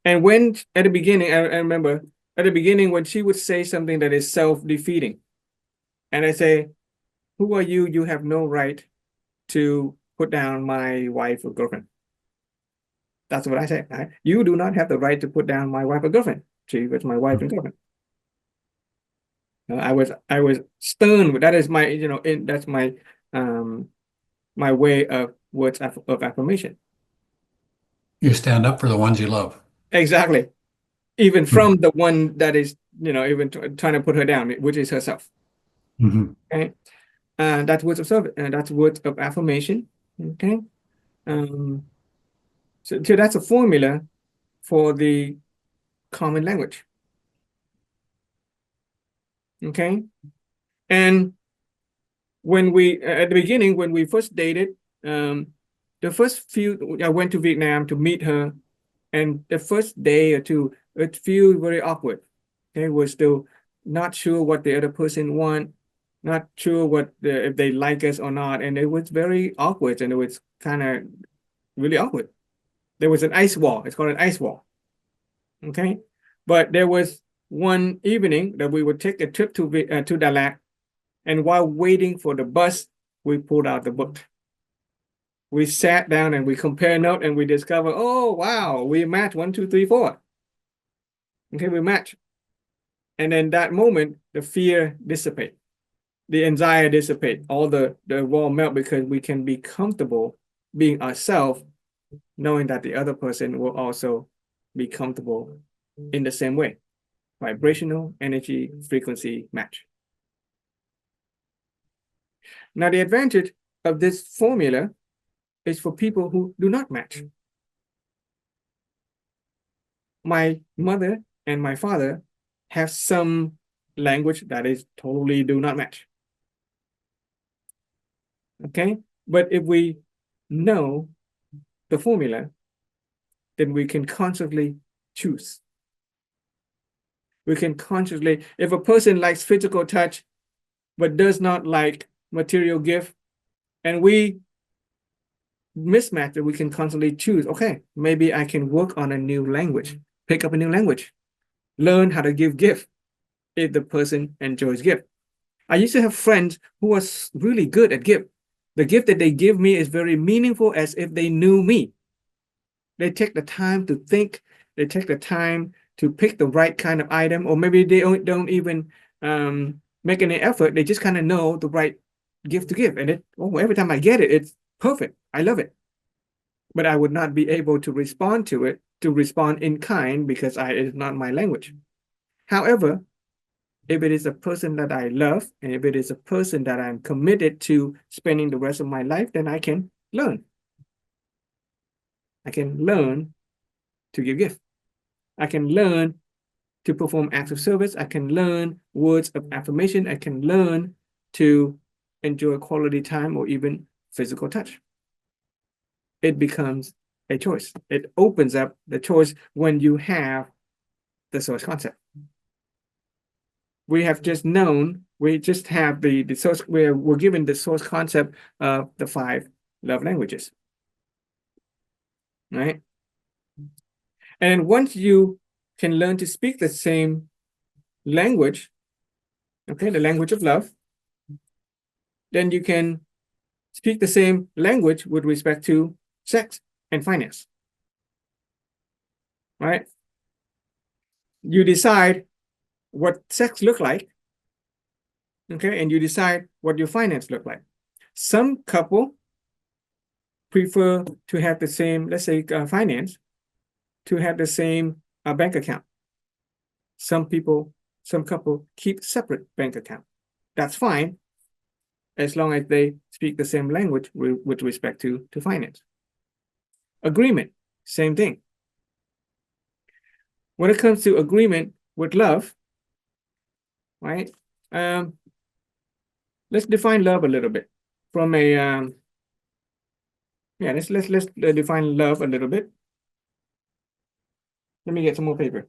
And when at the beginning, I remember at the beginning when she would say something that is self-defeating, and I say, "Who are you? You have no right to put down my wife or girlfriend." That's what I say. Right? You do not have the right to put down my wife or girlfriend. She was my wife and girlfriend. I was stern, but that is my, that's my my way of words of affirmation. You stand up for the ones you love. Exactly. Even from the one that is, even trying to put her down, which is herself. Okay. That's words of service, and that's words of affirmation. Okay. So that's a formula for the common language. Okay. And when we, at the beginning, when we first dated, the first few, I went to Vietnam to meet her, and the first day or two, it feels very awkward. Okay, we're still not sure what the other person want, not sure what if they like us or not, and it was very awkward, and it was kind of really awkward. There was an ice wall. It's called an ice wall. Okay, but there was one evening that we would take a trip to Dalat, and while waiting for the bus, we pulled out the book. We sat down and we compare notes, and we discover, oh wow, we match 1, 2, 3, 4. Okay, we match. And then that moment, the fear dissipate, the anxiety dissipate, all the wall melt, because we can be comfortable being ourselves, knowing that the other person will also be comfortable in the same way. Vibrational energy frequency match. Now, the advantage of this formula is for people who do not match. My mother and my father have some language that is totally do not match. Okay, but if we know the formula, then we can consciously choose. We can consciously, if a person likes physical touch, but does not like material gift, and we mismatch it, we can constantly choose, okay, maybe I can work on a new language, pick up a new language, learn how to give gift if the person enjoys gift. I used to have friends who was really good at gift. The gift that they give me is very meaningful, as if they knew me. They take the time to think, they take the time to pick the right kind of item, or maybe they don't even make any effort. They just kind of know the right gift to give. And every time I get it, it's perfect. I love it. But I would not be able to respond to it to respond in kind because it is not my language. However, if it is a person that I love, and if it is a person that I'm committed to spending the rest of my life, then I can learn. I can learn to give gift. I can learn to perform acts of service. I can learn words of affirmation. I can learn to enjoy quality time or even physical touch. It becomes a choice. It opens up the choice when you have the source concept. We have just known, we just have the source, we're given the source concept of the 5 love languages, right? And once you can learn to speak the same language, okay, the language of love, then you can speak the same language with respect to sex and finance, right? You decide what sex look like, okay, and you decide what your finance look like. Some couple prefer to have the same, let's say, finance, to have the same bank account. Some couple keep separate bank account. That's fine, as long as they speak the same language with respect to finance. Agreement, same thing. When it comes to agreement with love, right? Let's define love a little bit from a yeah. Let's define love a little bit. Let me get some more paper.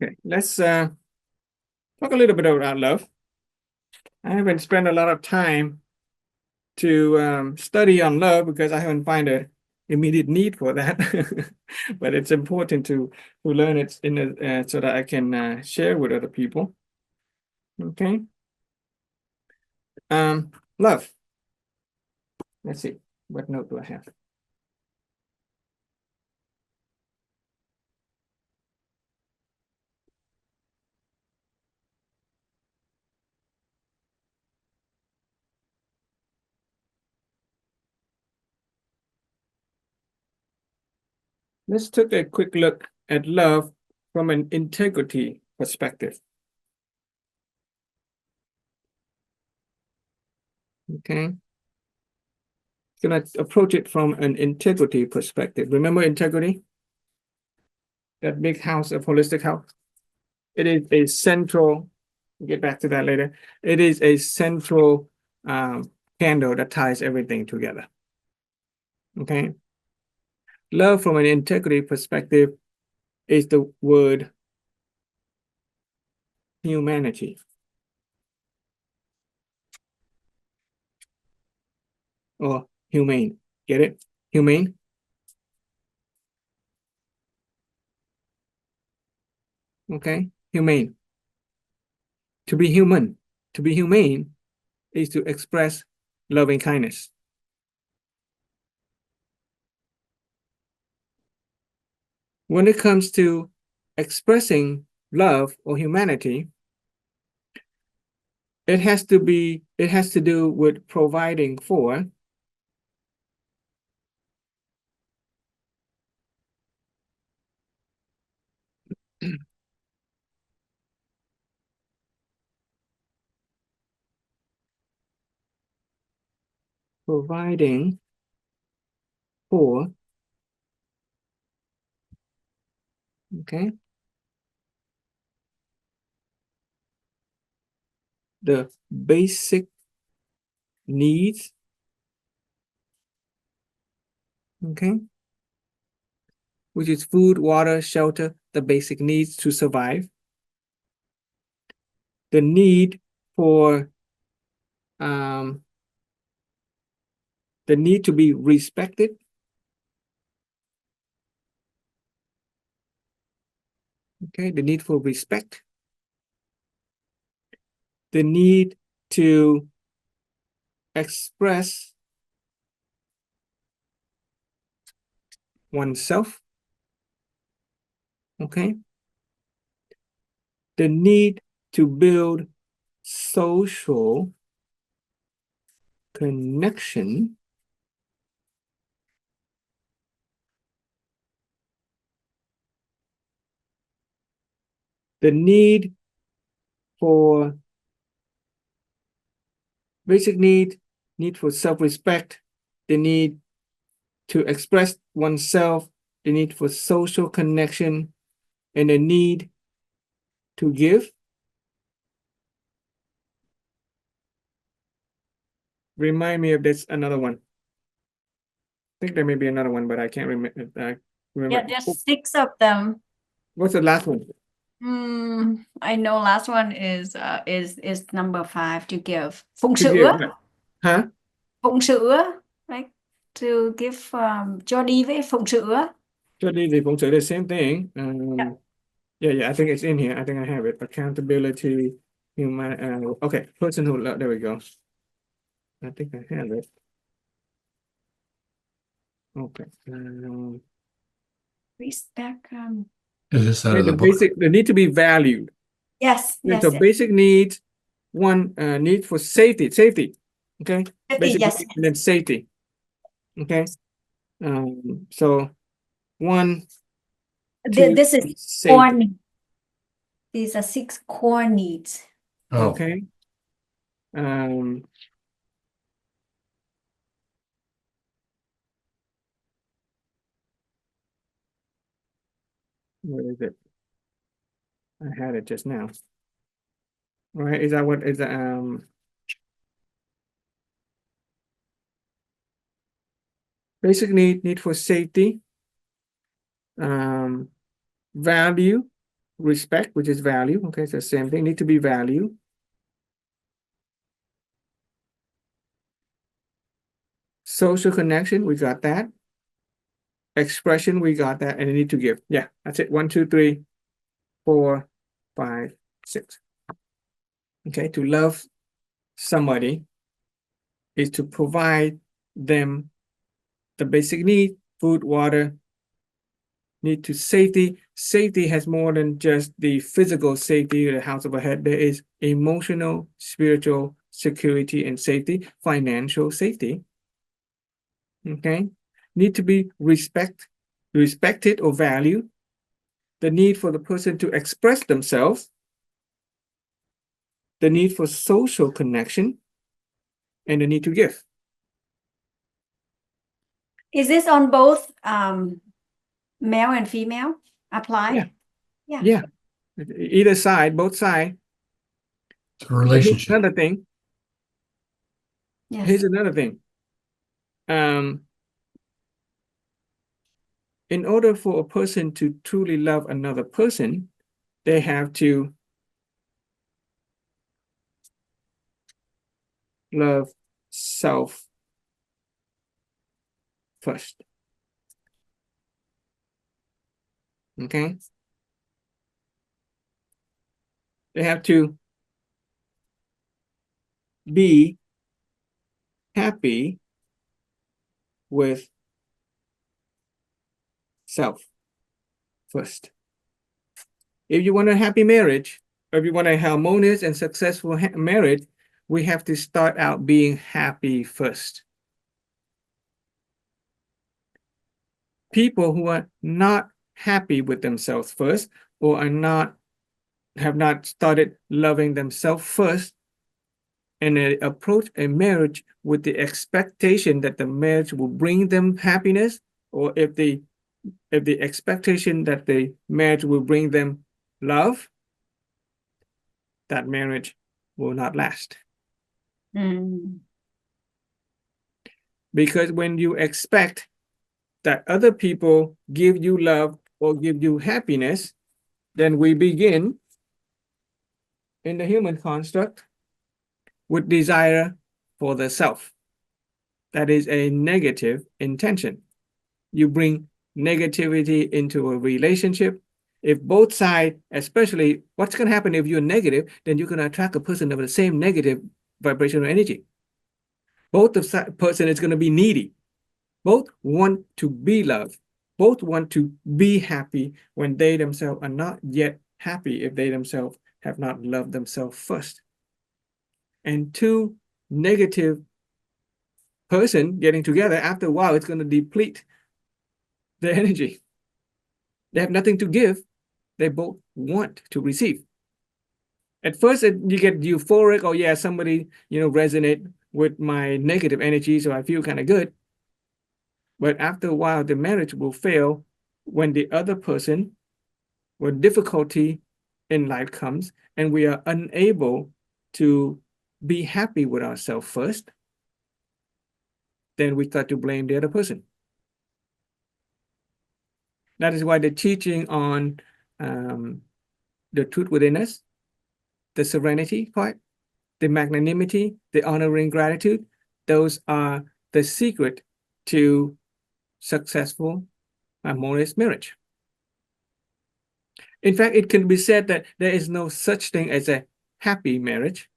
Okay, let's talk a little bit about love. I haven't spent a lot of time to study on love because I haven't find a immediate need for that. But it's important to learn it so that I can share with other people. Okay. Love. Let's see, what note do I have? Let's take a quick look at love from an integrity perspective. Okay. Gonna approach it from an integrity perspective. Remember integrity? That big house of holistic health. It is a central, we'll get back to that later. It is a central candle that ties everything together. Okay. Love from an integrity perspective is the word humanity. Or humane. Get it? Humane. Okay. Humane. To be human, to be humane is to express loving kindness. When it comes to expressing love or humanity, it has to do with providing for providing for, okay, the basic needs, okay, which is food, water, shelter, the basic needs to survive. The need for the need to be respected, okay, the need for respect, the need to express oneself, okay, the need to build social connection, the need for basic need for self-respect, the need to express oneself, the need for social connection, and the need to give. Remind me if there's another one. I think there may be another one, but I can't remember. Yeah, there's 6 of them. What's the last one? I know last one is number 5 to give. Phụng To sự, give, right? Huh? phụng sự, like to give, cho đi với phụng sự. Cho đi thì phụng sự the same thing. Yeah, I think it's in here. I think I have it. Accountability, human. Okay, personhood. There we go. I think I have it. Okay. Respect. Is this out Okay, of the the book? basic, the need to be valued. Yes, Okay, yes, so yes. basic needs, one need for safety. Okay, Safety, basic yes. needs and then safety. Okay, so one, two, This is core safety. needs. These are 6 core needs. Oh, Okay. Where is it? I had it just now. All right, is that what is that? Basic need for safety, value, respect, which is value. Okay, it's the same thing. Need to be value. Social connection, we got that. Expression, we got that, and I need to give. Yeah, that's it. 1, 2, 3, 4, 5, 6. Okay, to love somebody is to provide them the basic need, food, water, need to safety. Safety has more than just the physical safety, the house overhead. There is emotional, spiritual security and safety, financial safety. Okay, need to be respected or valued. The need for the person to express themselves, the need for social connection, and the need to give. Is this on both male and female applied? Yeah. Either side, both sides. it's a Here's relationship. another thing. Yes. Here's another thing. In order for a person to truly love another person, they have to love self first. Okay? They have to be happy with self first. If you want a happy marriage, or if you want a harmonious and successful marriage, we have to start out being happy first. People who are not happy with themselves first, or have not started loving themselves first, and they approach a marriage with the expectation that the marriage will bring them happiness, or if the expectation that the marriage will bring them love, that marriage will not last. Mm. Because when you expect that other people give you love or give you happiness, then we begin in the human construct with desire for the self. That is a negative intention. You bring negativity into a relationship. If both sides, especially what's going to happen if you're negative, then you're going to attract a person of the same negative vibrational energy. Both the person is going to be needy. Both want to be loved. Both want to be happy when they themselves are not yet happy if they themselves have not loved themselves first. And two negative person getting together, after a while, it's going to deplete their energy. They have nothing to give. They both want to receive. At first, you get euphoric. Oh yeah, somebody resonate with my negative energy, so I feel kind of good. But after a while, the marriage will fail when the other person, when difficulty in life comes, and we are unable to be happy with ourselves first. Then we start to blame the other person. That is why the teaching on the truth within us, the serenity part, the magnanimity, the honoring gratitude, those are the secret to successful, harmonious marriage. In fact, it can be said that there is no such thing as a happy marriage.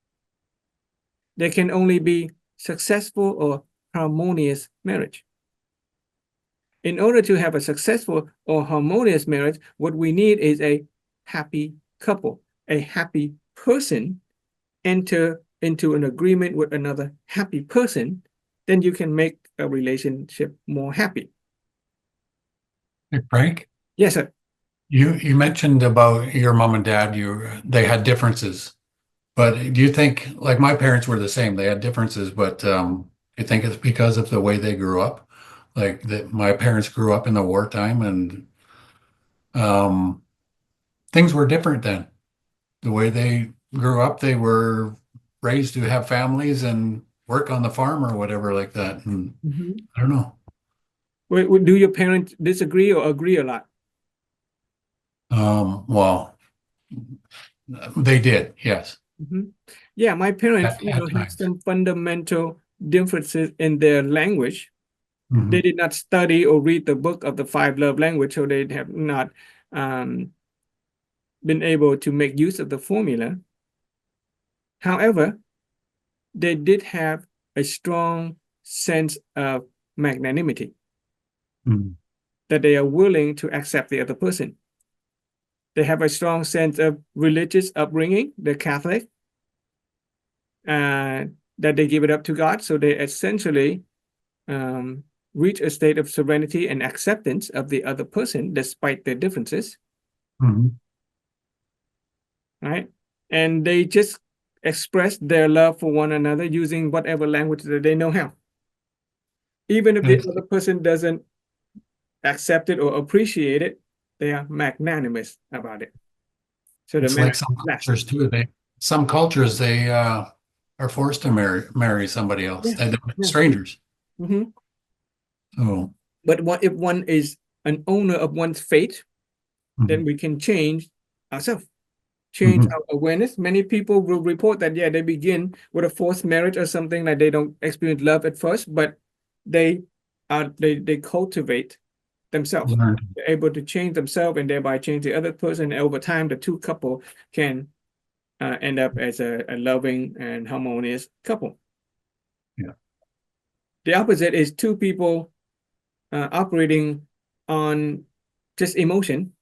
There can only be successful or harmonious marriage. In order to have a successful or harmonious marriage, what we need is a happy couple, a happy person enter into an agreement with another happy person, then you can make a relationship more happy. Hey, Frank, Yes, sir. you mentioned about your mom and dad, they had differences, but do you think, like my parents were the same, they had differences, but you think it's because of the way they grew up? Like that my parents grew up in the wartime and things were different then. The way they grew up, they were raised to have families and work on the farm or whatever like that. And I don't know. Do your parents disagree or agree a lot? Well, they did, yes. Yeah, my parents, At have times. some fundamental differences in their language. Mhm. They did not study or read the book of the 5 love language, so they have not been able to make use of the formula. However, they did have a strong sense of magnanimity, Mhm. that they are willing to accept the other person. They have a strong sense of religious upbringing, they're Catholic, that they give it up to God. So they essentially reach a state of serenity and acceptance of the other person despite their differences. Mhm. Right? And they just express their love for one another using whatever language that they know how. Even if the other person doesn't accept it or appreciate it, they are magnanimous about it. So It's like some cultures too. Some cultures they are forced to marry somebody else. Yeah. They're strangers. So But if one is an owner of one's fate, then we can change ourselves, change our awareness. Many people will report that, yeah, they begin with a forced marriage or something, like they don't experience love at first, but they cultivate themselves. learned. They're able to change themselves and thereby change the other person. And over time, the two couple can end up as a loving and harmonious couple. Yeah. The opposite is two people operating on just emotion,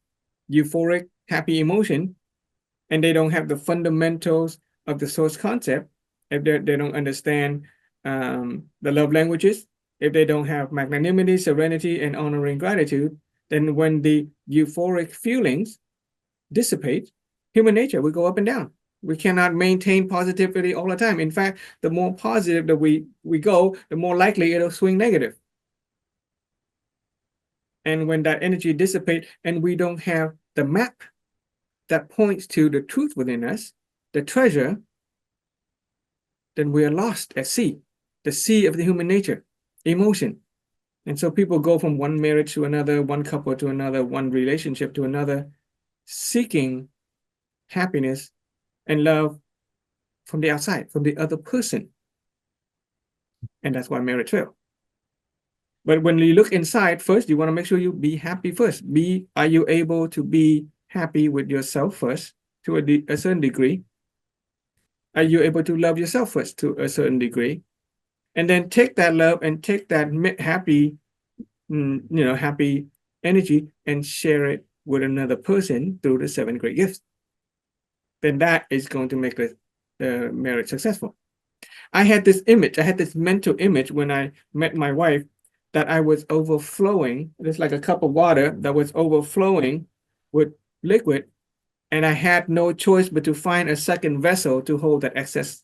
euphoric, happy emotion, and they don't have the fundamentals of the source concept. If they don't understand the love languages, if they don't have magnanimity, serenity, and honoring gratitude, then when the euphoric feelings dissipate, human nature will go up and down. We cannot maintain positivity all the time. In fact, the more positive that we go, the more likely it'll swing negative. And when that energy dissipates and we don't have the map that points to the truth within us, the treasure, then we are lost at sea, the sea of the human nature, emotion. And so people go from one marriage to another, one couple to another, one relationship to another, seeking happiness and love from the outside, from the other person. And that's why marriage fails. But when you look inside, first, you want to make sure you be happy first. Are you able to be happy with yourself first to a certain degree? Are you able to love yourself first to a certain degree? And then take that love and take that happy, happy energy and share it with another person through the 7 great gifts. Then that is going to make the marriage successful. I had this mental image when I met my wife that I was overflowing. It's like a cup of water that was overflowing with liquid, and I had no choice but to find a second vessel to hold that excess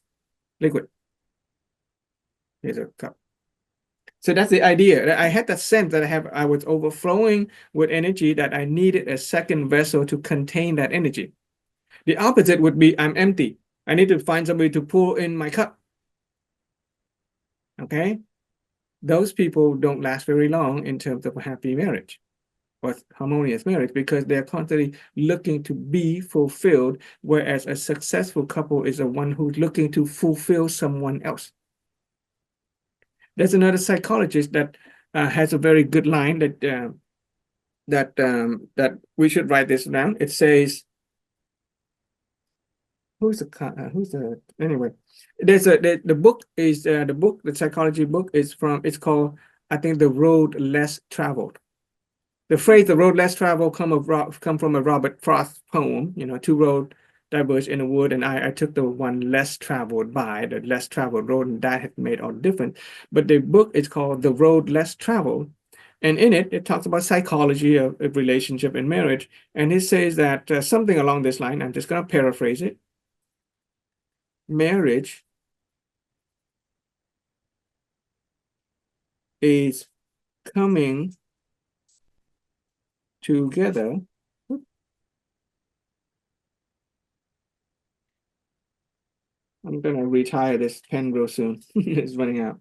liquid. Here's a cup. So that's the idea. I had that sense that I was overflowing with energy, that I needed a second vessel to contain that energy. The opposite would be I'm empty. I need to find somebody to pour in my cup. Okay? Those people don't last very long in terms of a happy marriage or harmonious marriage, because they're constantly looking to be fulfilled, whereas a successful couple is the one who's looking to fulfill someone else. There's another psychologist that has a very good line that we should write this down. It says, anyway, the psychology book is it's called, I think, The Road Less Traveled. The phrase "the road less traveled" come from a Robert Frost poem. Two roads diverge in a wood, and I took the one less traveled by, the less traveled road, and that had made all the difference. But the book is called The Road Less Traveled, and in it talks about psychology of relationship and marriage. And it says that something along this line. I'm just going to paraphrase it. Marriage is coming together I'm going to retire this pen real soon. It's running out.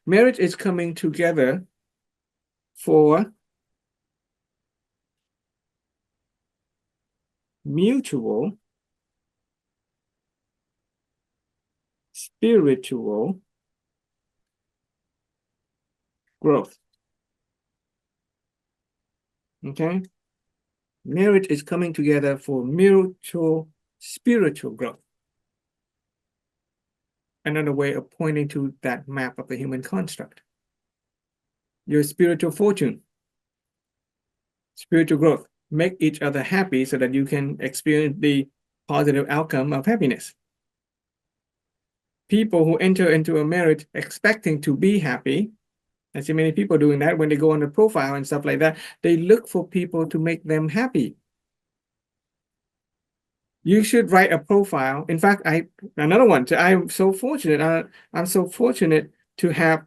Marriage is coming together for mutual spiritual growth. Okay? Marriage is coming together for mutual spiritual growth. Another way of pointing to that map of the human construct. Your spiritual fortune, spiritual growth. Make each other happy so that you can experience the positive outcome of happiness. People who enter into a marriage expecting to be happy, I see many people doing that when they go on the profile and stuff like that. They look for people to make them happy. You should write a profile. In fact, another one. I'm so fortunate. I'm so fortunate to have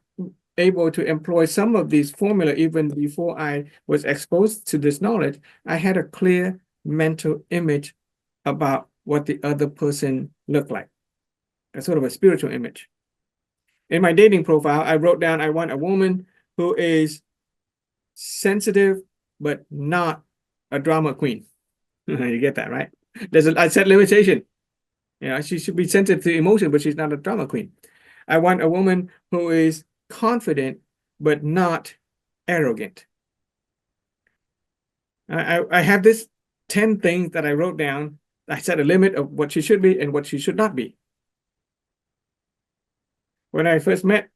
able to employ some of these formula even before I was exposed to this knowledge. I had a clear mental image about what the other person looked like, a sort of a spiritual image. In my dating profile, I wrote down, I want a woman who is sensitive, but not a drama queen. You get that, right? I set limitation. She should be sensitive to emotion, but she's not a drama queen. I want a woman who is confident, but not arrogant. I have this 10 things that I wrote down. I set a limit of what she should be and what she should not be. When I first met,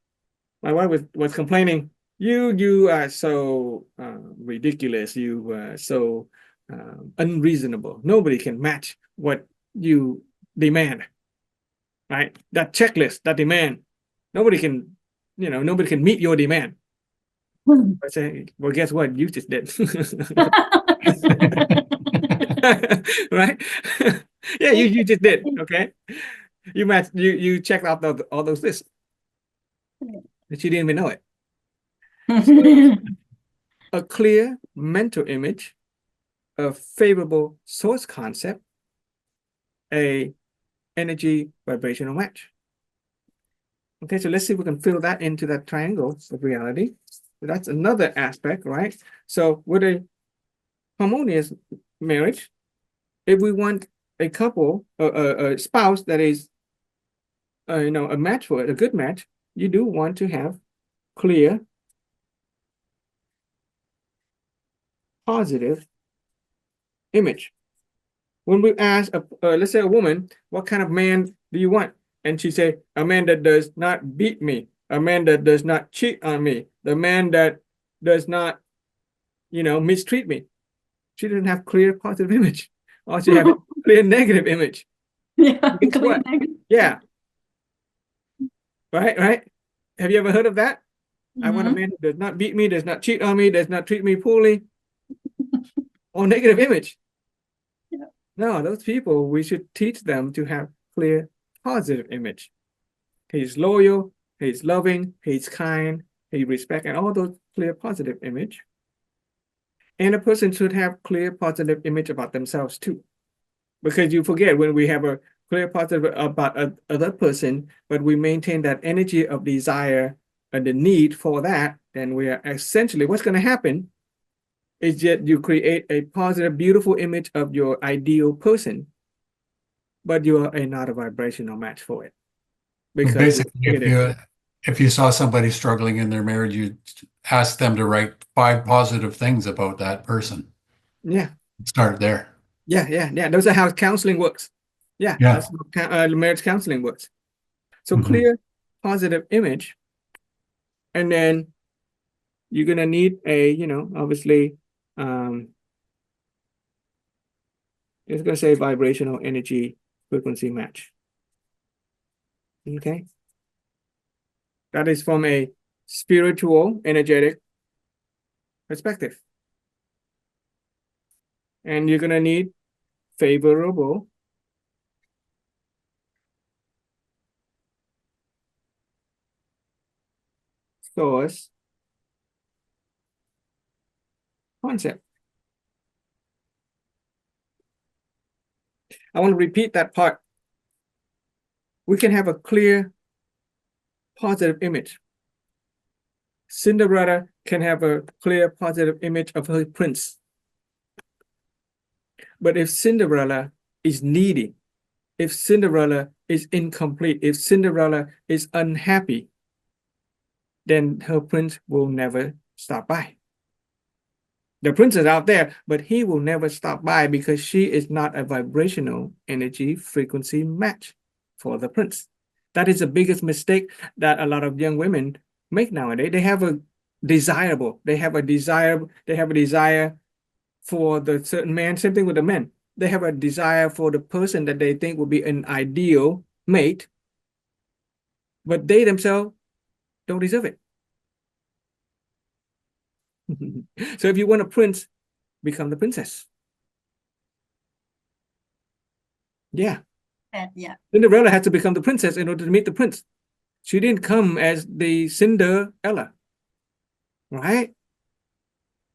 my wife was complaining, you are so ridiculous, you are so unreasonable. Nobody can match what you demand, right? That checklist, that demand, nobody can meet your demand. I say, well, guess what? You just did. Right? Yeah, you just did. Okay. You checked out all those lists, but you didn't even know it. A clear mental image, a favorable source concept, a energy vibrational match. Okay, so let's see if we can fill that into that triangle of reality. So that's another aspect, right? So with a harmonious marriage, if we want a couple, a spouse that is, a match for it, a good match, you do want to have clear, positive image. When we ask, let's say a woman, what kind of man do you want? And she say, a man that does not beat me, a man that does not cheat on me, the man that does not, mistreat me. She doesn't have clear positive image. Or she have a clear negative image. Yeah, Guess clear what? negative. Yeah. Right. Have you ever heard of that? I want a Mhm. man who does not beat me, does not cheat on me, does not treat me poorly, or negative image. Yeah. No, those people, we should teach them to have clear, positive image. He's loyal, he's loving, he's kind, he respects, and all those clear, positive image. And a person should have clear, positive image about themselves too. Because you forget when we have a clear, positive about other person, but we maintain that energy of desire and the need for that, then we are essentially, what's going to happen is that you create a positive, beautiful image of your ideal person, but you are not a vibrational match for it. Because Basically, if you saw somebody struggling in their marriage, you'd ask them to write 5 positive things about that person. yeah, Start there. yeah. Those are how counseling works. Yeah, Yeah. that's how marriage counseling works. So Mhm. clear, positive image, and then you're gonna need a, obviously, it's gonna say vibrational energy frequency match. Okay, that is from a spiritual, energetic perspective, and you're gonna need favorable source concept. I want to repeat that part. We can have a clear, positive image. Cinderella can have a clear, positive image of her prince. But if Cinderella is needy, if Cinderella is incomplete, if Cinderella is unhappy, then her prince will never stop by. The prince is out there, but he will never stop by because she is not a vibrational energy frequency match for the prince. That is the biggest mistake that a lot of young women make nowadays. They have a desire for the certain man. Same thing with the men. They have a desire for the person that they think will be an ideal mate, but they themselves don't deserve it. So if you want a prince, become the princess. Yeah. Yeah. Cinderella had to become the princess in order to meet the prince. She didn't come as the Cinderella, right?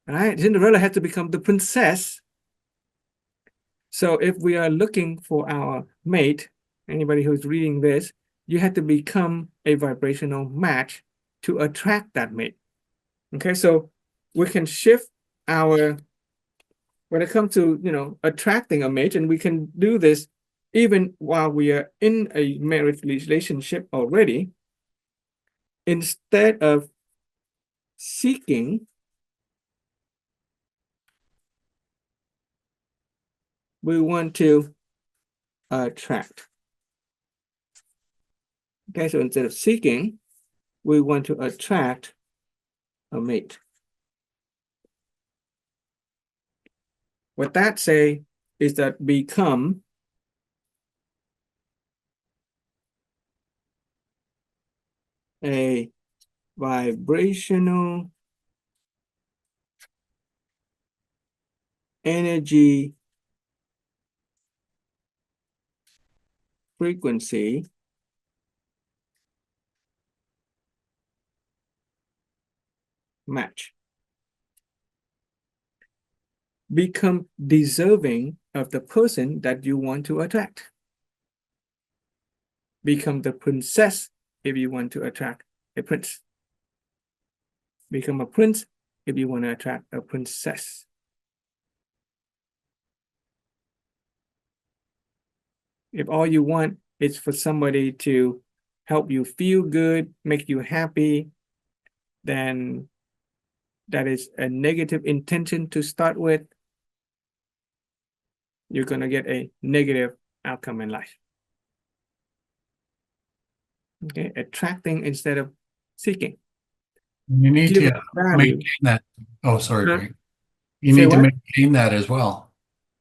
Right? Cinderella had to become the princess. So if we are looking for our mate, anybody who's reading this, you have to become a vibrational match to attract that mate. Okay, so we can shift our, when it comes to, attracting a mate, and we can do this even while we are in a marriage relationship already. Instead of seeking, we want to attract. Okay, so instead of seeking, we want to attract a mate. What that say is that become a vibrational energy frequency match. Become deserving of the person that you want to attract. Become the princess if you want to attract a prince. Become a prince if you want to attract a princess. If all you want is for somebody to help you feel good, make you happy, then that is a negative intention to start with. You're going to get a negative outcome in life. Okay, attracting instead of seeking. You need Give to value. maintain that. Oh, sorry, Huh? Greg. You Say need to what? maintain that as well.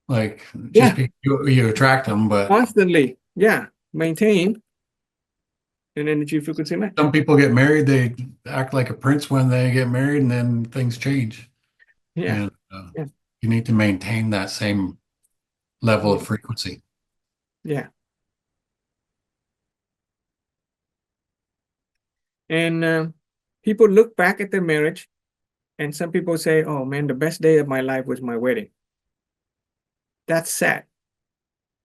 Like Yeah. just you attract them, but Constantly, yeah, maintain an energy frequency match. some people get married, they act like a prince when they get married, and then things change. Yeah, And yeah. you need to maintain that same level of frequency. yeah. And people look back at their marriage, and some people say, "Oh man, the best day of my life was my wedding." That's sad.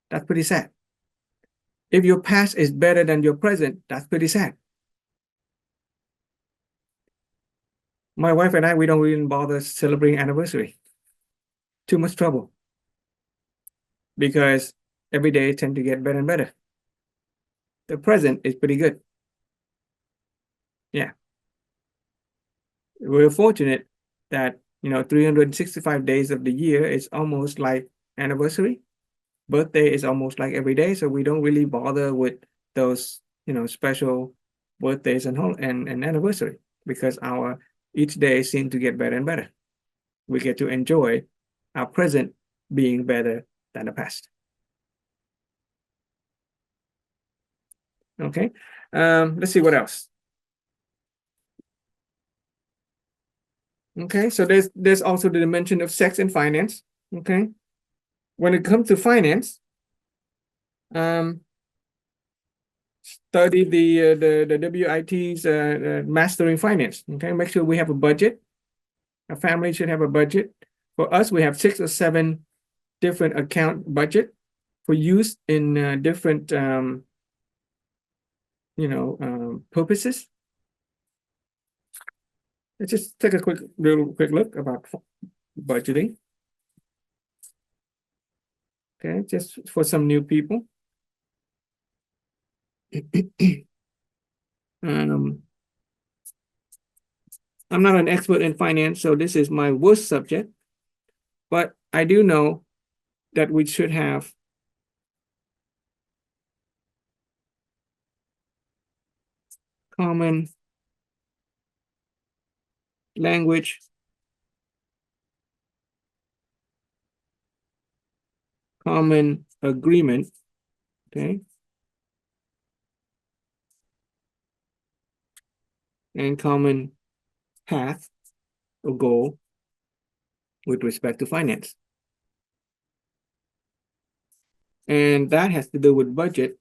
That's pretty sad. If your past is better than your present, that's pretty sad. My wife and I, we don't even bother celebrating anniversary. Too much trouble. Because every day tend to get better and better. The present is pretty good. Yeah. We're fortunate that 365 days of the year is almost like anniversary. Birthday is almost like every day, so we don't really bother with those special birthdays and anniversary, because our each day seems to get better and better. We get to enjoy our present being better than the past. Okay, let's see what else. Okay, so there's also the dimension of sex and finance. Okay, when it comes to finance, study the WIT's mastering finance. Okay, make sure we have a budget. A family should have a budget. For us, we have 6 or 7 different account budget for use in different purposes. Let's just take a quick look about budgeting. Okay, just for some new people. I'm not an expert in finance, so this is my worst subject, but I do know that we should have common language, common agreement, okay, and common path or goal with respect to finance. And that has to do with budget.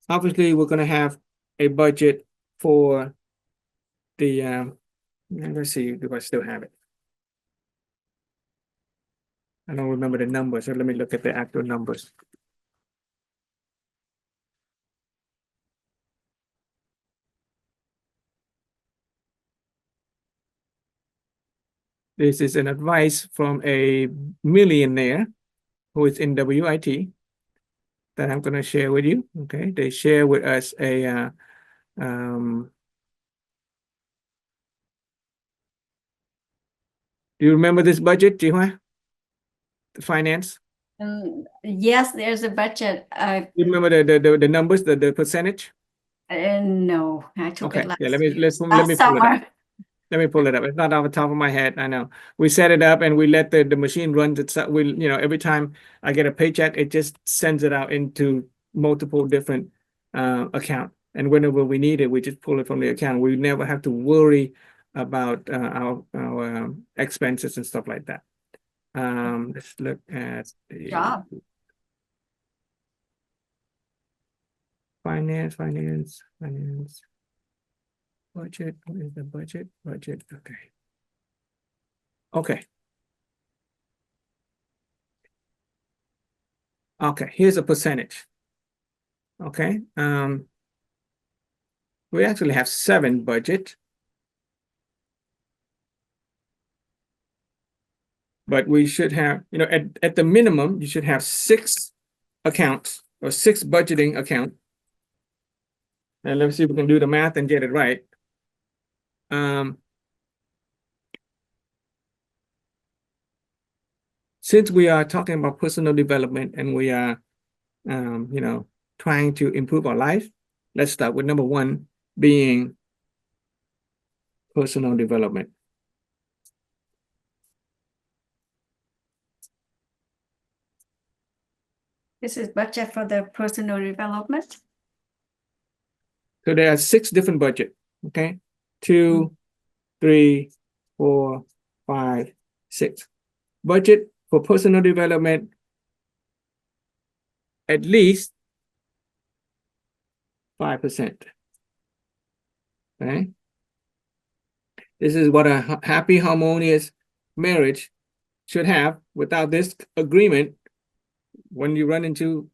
Obviously, we're going to have a budget for the, let's see, do I still have it? I don't remember the numbers, so let me look at the actual numbers. This is an advice from a millionaire who is in WIT that I'm going to share with you. Okay, they share with us a do you remember this budget, Jihua? The finance? Yes, there's a budget. You remember the numbers, the percentage? No, I took Okay, it last yeah, let me pull it up. summer. Let me pull it up. It's not off the top of my head. I know. We set it up and we let the machine run itself. Every time I get a paycheck, it just sends it out into multiple different account. And whenever we need it, we just pull it from the account. We never have to worry about our expenses and stuff like that. Let's look at the Job. finance. Budget. What is the budget? Budget. Okay. Okay. Okay. Here's a percentage. Okay. We actually have 7 budget. But we should have, at the minimum, you should have 6 accounts or 6 budgeting accounts. And let's see if we can do the math and get it right. Since we are talking about personal development and we are, trying to improve our life, let's start with number 1 being personal development. This is budget for the personal development. So there are 6 different budget. Okay, 2, 3, 4, 5, 6. Budget for personal development, at least 5%. Okay. This is what a happy, harmonious marriage should have. Without this agreement, when we run into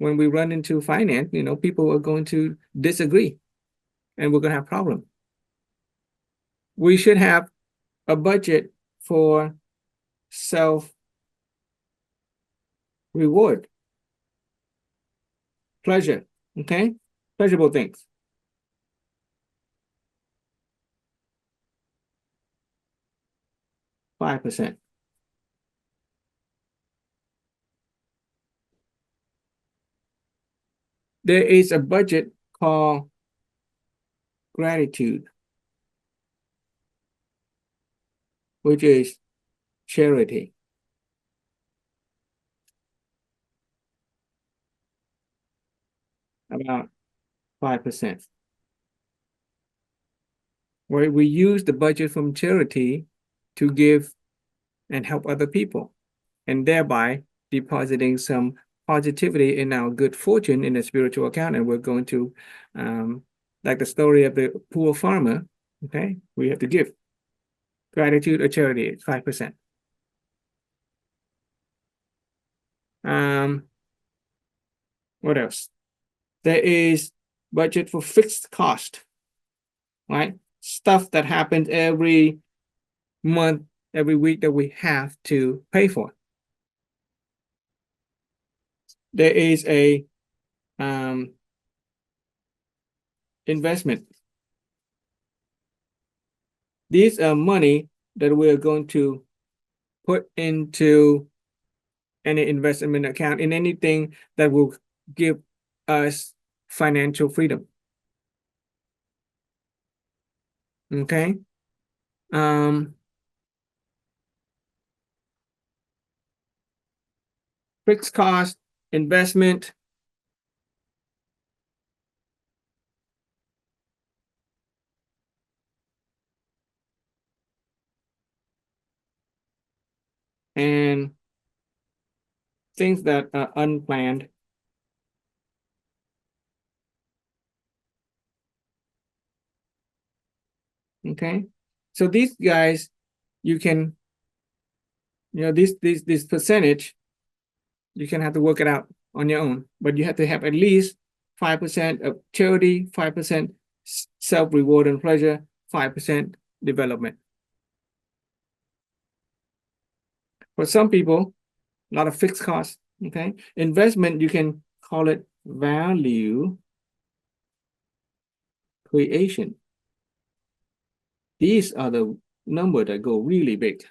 finance, people are going to disagree and we're going to have problems. We should have a budget for self-reward, pleasure, okay? Pleasurable things. %5. There is a budget called gratitude, which is charity. About 5%. Where we use the budget from charity to give and help other people, and thereby depositing some positivity in our good fortune in the spiritual account. And we're going to, like the story of the poor farmer, okay, we have to give. Gratitude or charity is 5%. What else? There is budget for fixed cost, right? Stuff that happens every month, every week that we have to pay for. There is a investment. These are money that we are going to put into any investment account in anything that will give us financial freedom. Okay. Fixed cost, investment. And things that are unplanned. Okay. So these guys, you can, this percentage, you can have to work it out on your own, but you have to have at least 5% of charity, 5% self-reward and pleasure, 5% development. For some people, a lot of fixed costs, okay? Investment, you can call it value creation. These are the numbers that go really big.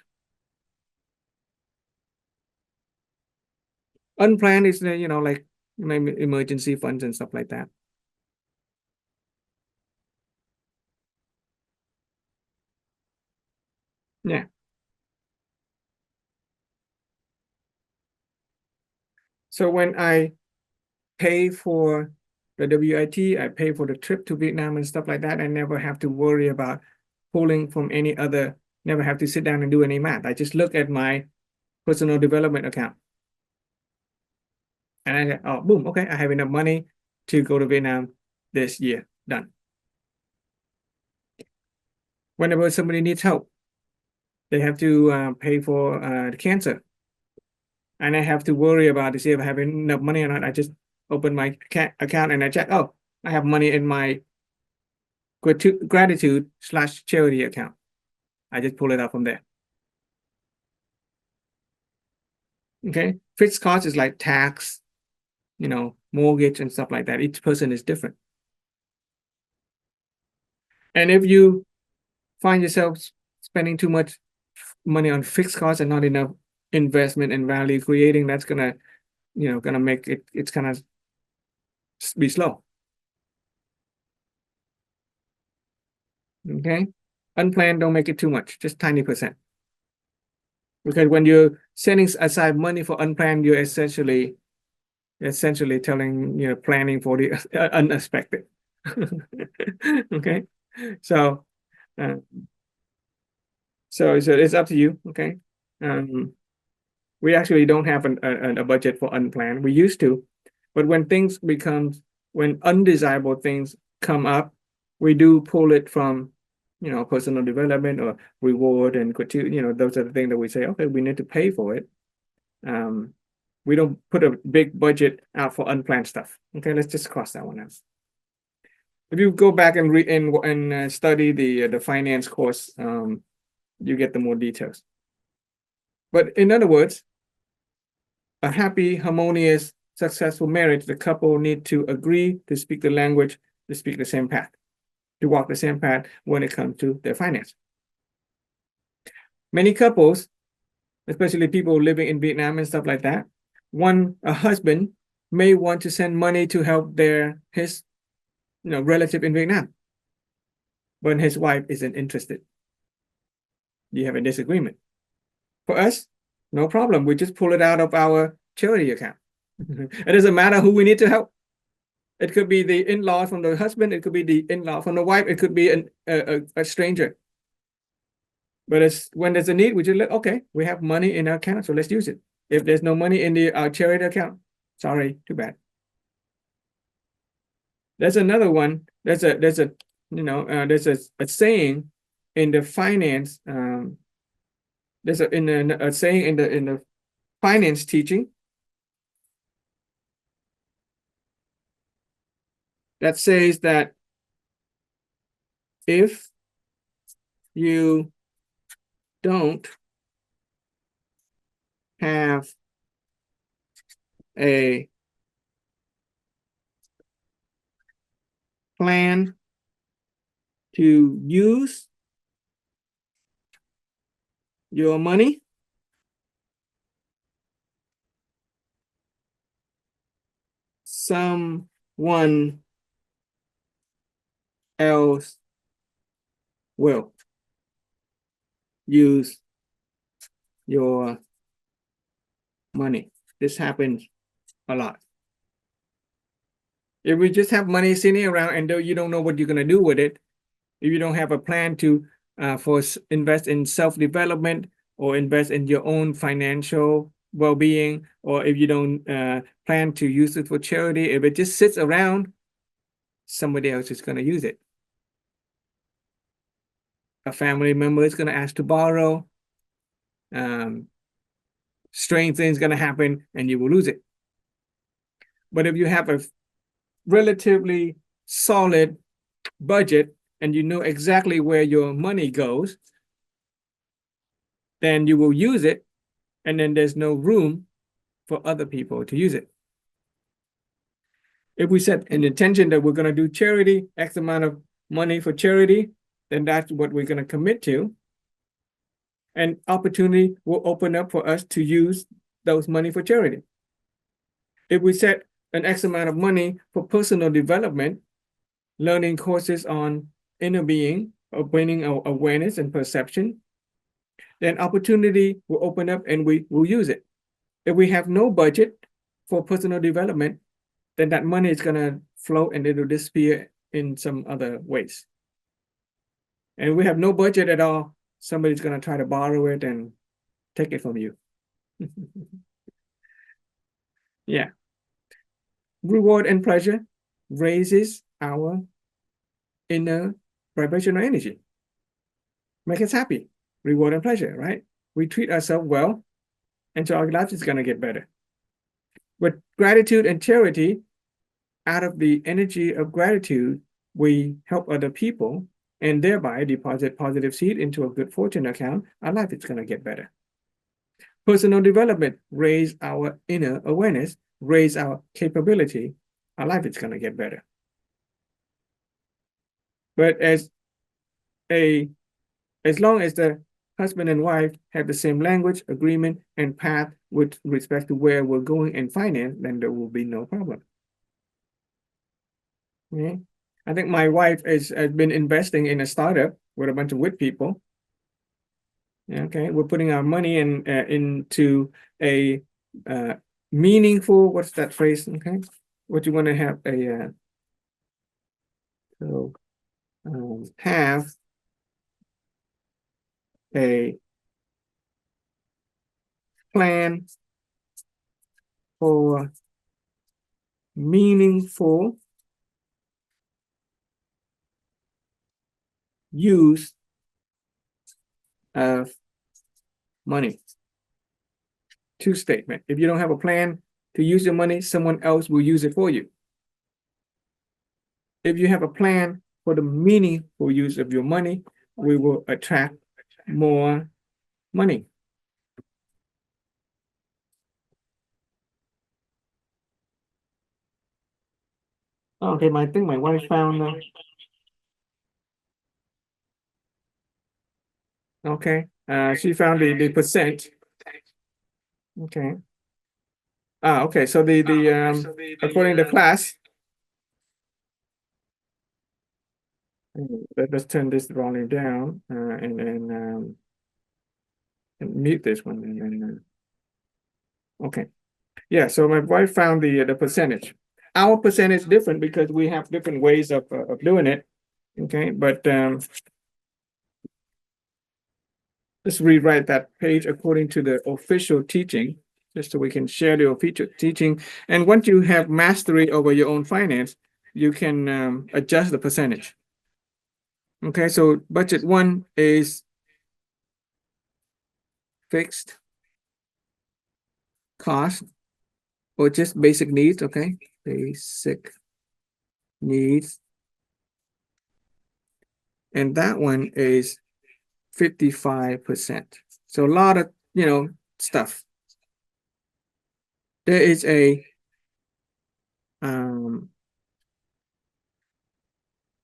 Unplanned is, like emergency funds and stuff like that. Yeah. So when I pay for the WIT, I pay for the trip to Vietnam and stuff like that, I never have to worry about pulling from any other, never have to sit down and do any math. I just look at my personal development account. And I say, oh, boom, okay, I have enough money to go to Vietnam this year. Done. Whenever somebody needs help, they have to pay for the cancer. And I have to worry about to see if I have enough money or not. I just open my account and I check, oh, I have money in my gratitude/charity account. I just pull it out from there. Okay. Fixed cost is like tax, mortgage and stuff like that. Each person is different. And if you find yourself spending too much money on fixed costs and not enough investment and value creating, that's gonna make it's gonna be slow. Okay. Unplanned, don't make it too much, just tiny percent. Because when you're setting aside money for unplanned, you're essentially telling, planning for the unexpected. Okay. So it's up to you. Okay. We actually don't have a budget for unplanned. We used to, but when undesirable things come up, we do pull it from, personal development or reward and gratuity. Those are the things that we say, okay, we need to pay for it. We don't put a big budget out for unplanned stuff. Okay, let's just cross that one out. If you go back and read and study the finance course, you get the more details. But in other words, a happy, harmonious, successful marriage, the couple need to agree to speak the language, to speak the same path, to walk the same path when it comes to their finance. Many couples, especially people living in Vietnam and stuff like that, a husband may want to send money to help his relative in Vietnam, but his wife isn't interested. You have a disagreement. For us, no problem. We just pull it out of our charity account. It doesn't matter who we need to help. It could be the in-law from the husband. It could be the in-law from the wife. It could be a stranger. But when there's a need, we just okay, we have money in our account, so let's use it. If there's no money in our charity account, sorry, too bad. There's another one. There's a saying in the finance. There's a saying in the finance teaching that says that if you don't have a plan to use your money, someone else will use your money. This happens a lot. If we just have money sitting around and you don't know what you're going to do with it, if you don't have a plan to invest in self-development or invest in your own financial well-being, or if you don't plan to use it for charity, if it just sits around, somebody else is going to use it. A family member is going to ask to borrow. Strange things going to happen and you will lose it. But if you have a relatively solid budget and you know exactly where your money goes, then you will use it, and then there's no room for other people to use it. If we set an intention that we're going to do charity, X amount of money for charity, then that's what we're going to commit to. And opportunity will open up for us to use those money for charity. If we set an X amount of money for personal development, learning courses on inner being, opening awareness and perception, then opportunity will open up and we will use it. If we have no budget for personal development, then that money is going to flow and it will disappear in some other ways. and we have no budget at all, somebody's going to try to borrow it and take it from you. Yeah. Reward and pleasure raises our inner vibrational energy. Make us happy. Reward and pleasure, right? We treat ourselves well, and so our life is going to get better. With gratitude and charity, out of the energy of gratitude, we help other people and thereby deposit positive seed into a good fortune account. Our life is going to get better. Personal development, raise our inner awareness, raise our capability. Our life is going to get better. But as long as the husband and wife have the same language, agreement, and path with respect to where we're going in finance, then there will be no problem. Okay. I think my wife has been investing in a startup with a bunch of wit people. Okay, we're putting our money into a meaningful, what's that phrase? Okay, what you want to have a have a plan for meaningful use of money. Two statement. If you don't have a plan to use your money, someone else will use it for you. If you have a plan for the meaningful use of your money, we will attract more money. Okay, I think my wife found okay. She found the percent. Okay. Okay. So according to class, let's turn this volume down and mute this one and okay. Yeah. So my wife found the percentage. Our percentage is different because we have different ways of doing it. Okay, but let's rewrite that page according to the official teaching, just so we can share the official teaching. And once you have mastery over your own finance, you can adjust the percentage. Okay, so budget 1 is fixed cost or just basic needs. Okay, basic needs. And that one is 55%. So a lot of, stuff. There is a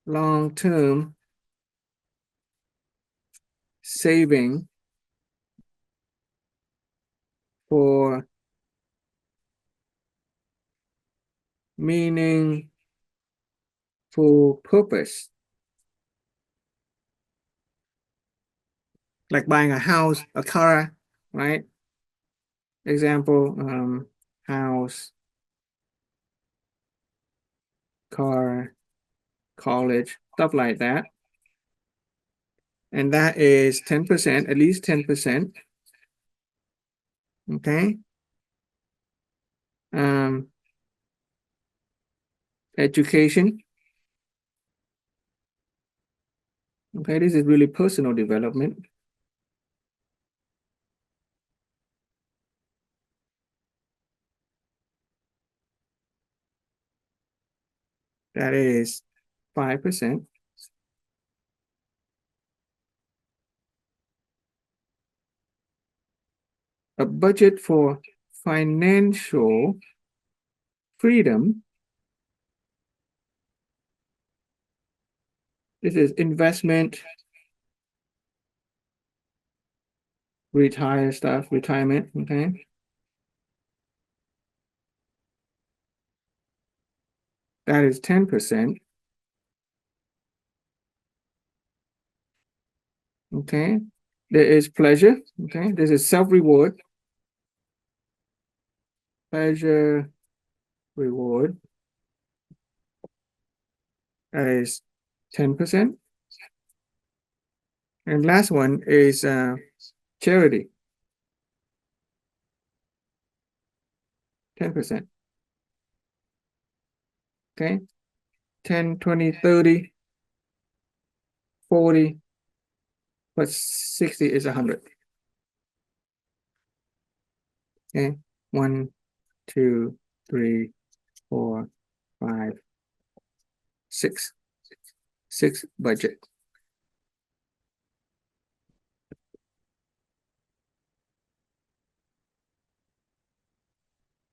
long-term saving for meaningful purpose, like buying a house, a car, right? Example, house, car, college, stuff like that. And that is 10%, at least 10%. Okay. Education. Okay, this is really personal development. That is 5%. A budget for financial freedom. This is investment, retirement, okay? That is 10%. Okay. There is pleasure. Okay. This is self-reward. Pleasure, reward. That is 10%. And last one is charity. 10%. Okay. 10, 20, 30, 40, but 60 is 100. Okay. 1, 2, 3, 4, 5, 6. 6 budget.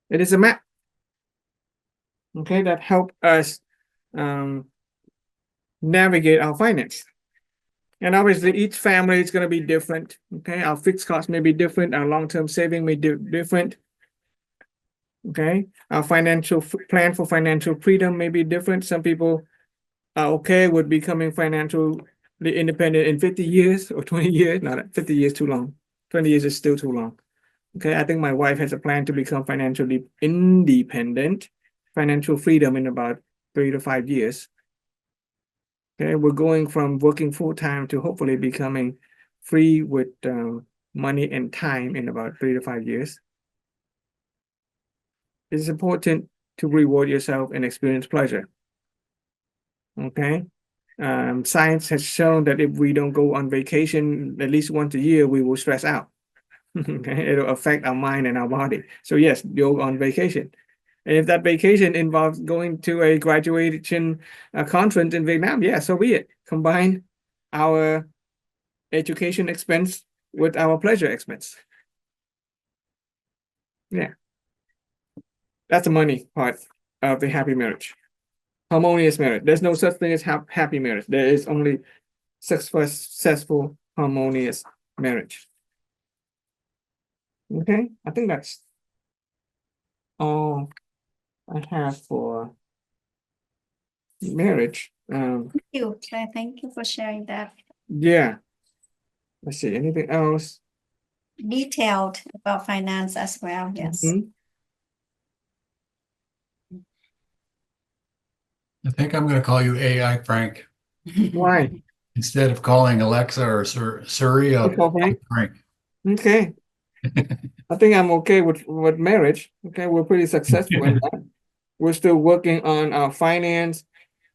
It is a map. Okay, that help us navigate our finance. And obviously, each family is going to be different. Okay, our fixed costs may be different. Our long-term saving may be different. Okay, our financial plan for financial freedom may be different. Some people are okay with becoming financially independent in 50 years or 20 years. Not 50 years too long. 20 years is still too long. Okay, I think my wife has a plan to become financially independent, financial freedom in about 3 to 5 years. Okay, we're going from working full time to hopefully becoming free with money and time in about 3 to 5 years. It's important to reward yourself and experience pleasure. Okay, science has shown that if we don't go on vacation at least once a year, we will stress out. Okay, it'll affect our mind and our body. So yes, go on vacation. And if that vacation involves going to a graduation conference in Vietnam, yeah, so be it. Combine our education expense with our pleasure expense. Yeah. That's the money part of the happy marriage. Harmonious marriage. There's no such thing as happy marriage. There is only successful, harmonious marriage. Okay, I think that's all I have for marriage. Thank you. Thank you for sharing that. Yeah. Let's see, anything else? Detailed about finance as well. Yes. Mhm. I think I'm going to call you AI Frank. Why? Instead of calling Alexa or Siri, I'll Call call Frank? Frank. Okay. I think I'm okay with marriage. Okay, we're pretty successful in that. We're still working on our finance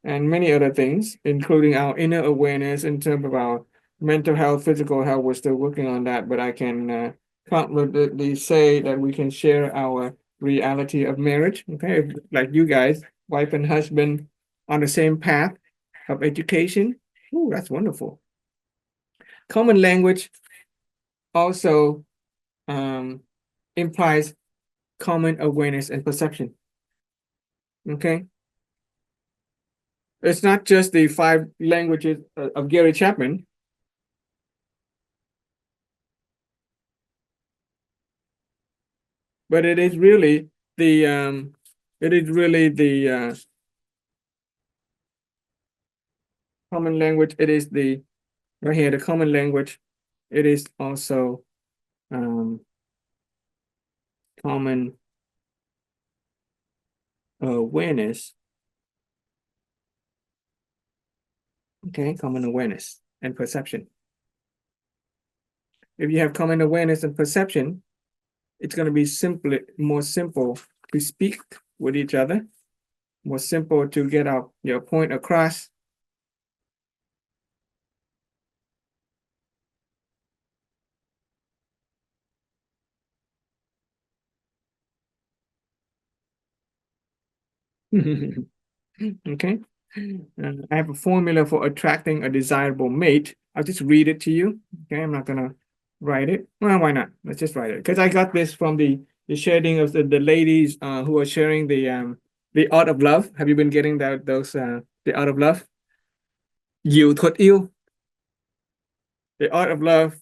and many other things, including our inner awareness in terms of our mental health, physical health. We're still working on that, but I can confidently say that we can share our reality of marriage. Okay, like you guys, wife and husband on the same path of education. Oh, that's wonderful. Common language also implies common awareness and perception. Okay. It's not just the 5 languages of Gary Chapman. But it is really the common language. It is the right here, the common language. It is also common awareness. Okay, common awareness and perception. If you have common awareness and perception, it's going to be more simple to speak with each other, more simple to get your point across. Okay. I have a formula for attracting a desirable mate. I'll just read it to you. Okay, I'm not gonna write it. Well, why not? Let's just write it. Because I got this from the sharing of the ladies who are sharing the art of love. Have you been getting those the art of love? Diệu thuật yêu. The art of love.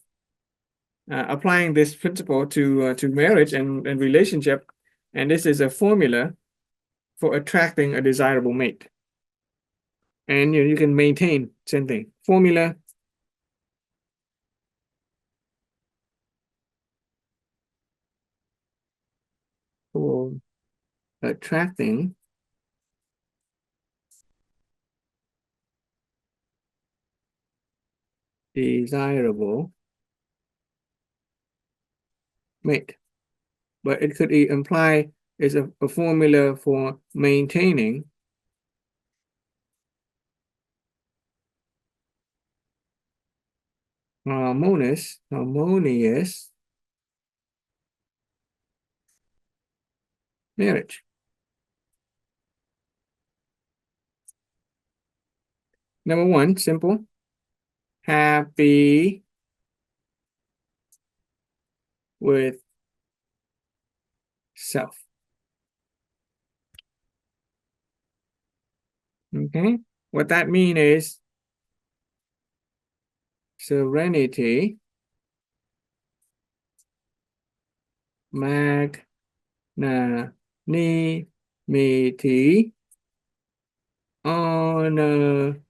Applying this principle to marriage and relationship, and this is a formula for attracting a desirable mate. And you can maintain same thing. Formula for attracting desirable mate. But it could imply is a formula for maintaining harmonious marriage. Number one, simple. Happy with self. Okay, what that means is serenity, magnanimity, honoring,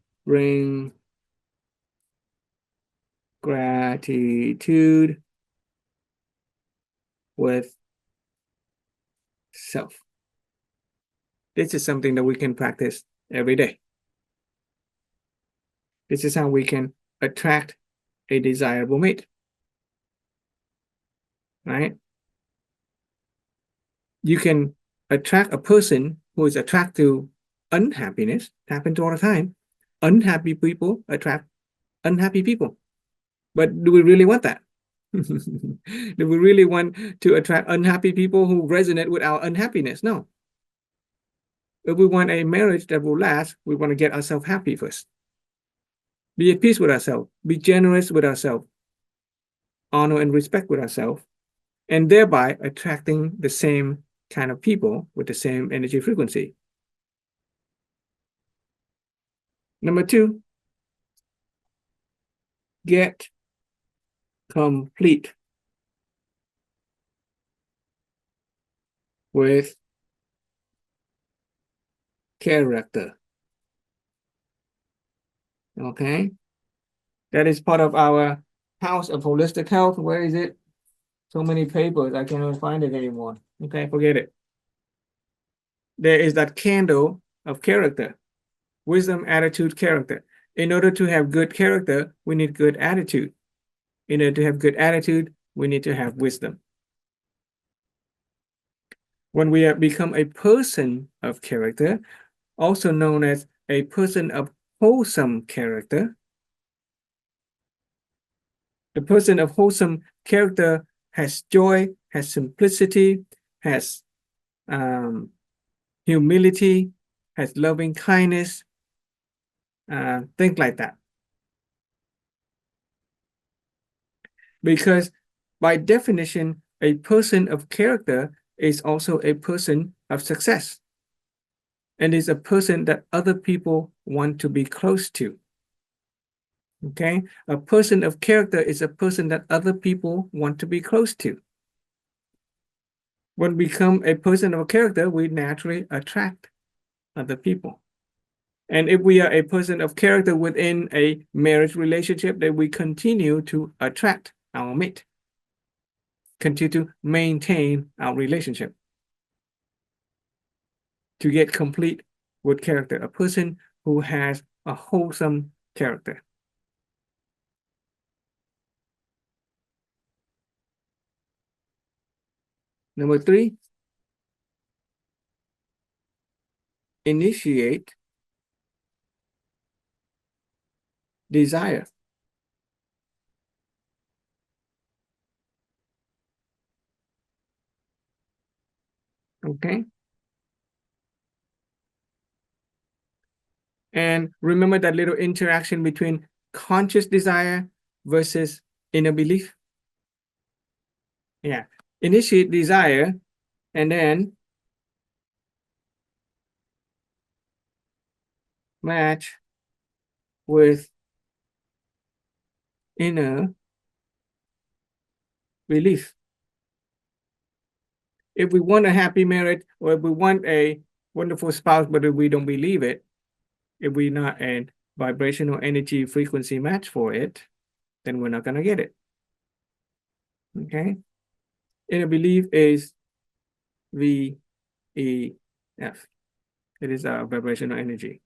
gratitude with self. This is something that we can practice every day. This is how we can attract a desirable mate, right? You can attract a person who is attracted to unhappiness. It happens all the time. Unhappy people attract unhappy people. But do we really want that? Do we really want to attract unhappy people who resonate with our unhappiness? No. If we want a marriage that will last, we want to get ourselves happy first. Be at peace with ourselves. Be generous with ourselves. Honor and respect with ourselves. And thereby attracting the same kind of people with the same energy frequency. Number two, get complete with character. Okay, that is part of our house of holistic health. Where is it? So many papers, I can't even find it anymore. Okay, forget it. There is that candle of character, wisdom, attitude, character. In order to have good character, we need good attitude. In order to have good attitude, we need to have wisdom. When we have become a person of character, also known as a person of wholesome character, the person of wholesome character has joy, has simplicity, has humility, has loving kindness, things like that. Because by definition, a person of character is also a person of success and is a person that other people want to be close to. Okay, a person of character is a person that other people want to be close to. When we become a person of character, we naturally attract other people. And if we are a person of character within a marriage relationship, then we continue to attract our mate, continue to maintain our relationship, to get complete with character, a person who has a wholesome character. Number three, initiate desire. Okay. And remember that little interaction between conscious desire versus inner belief. Yeah. Initiate desire and then match with inner belief. If we want a happy marriage or if we want a wonderful spouse, but if we don't believe it, if we're not a vibrational energy frequency match for it, then we're not going to get it. Okay. Inner belief is VEF. It is our vibrational energy.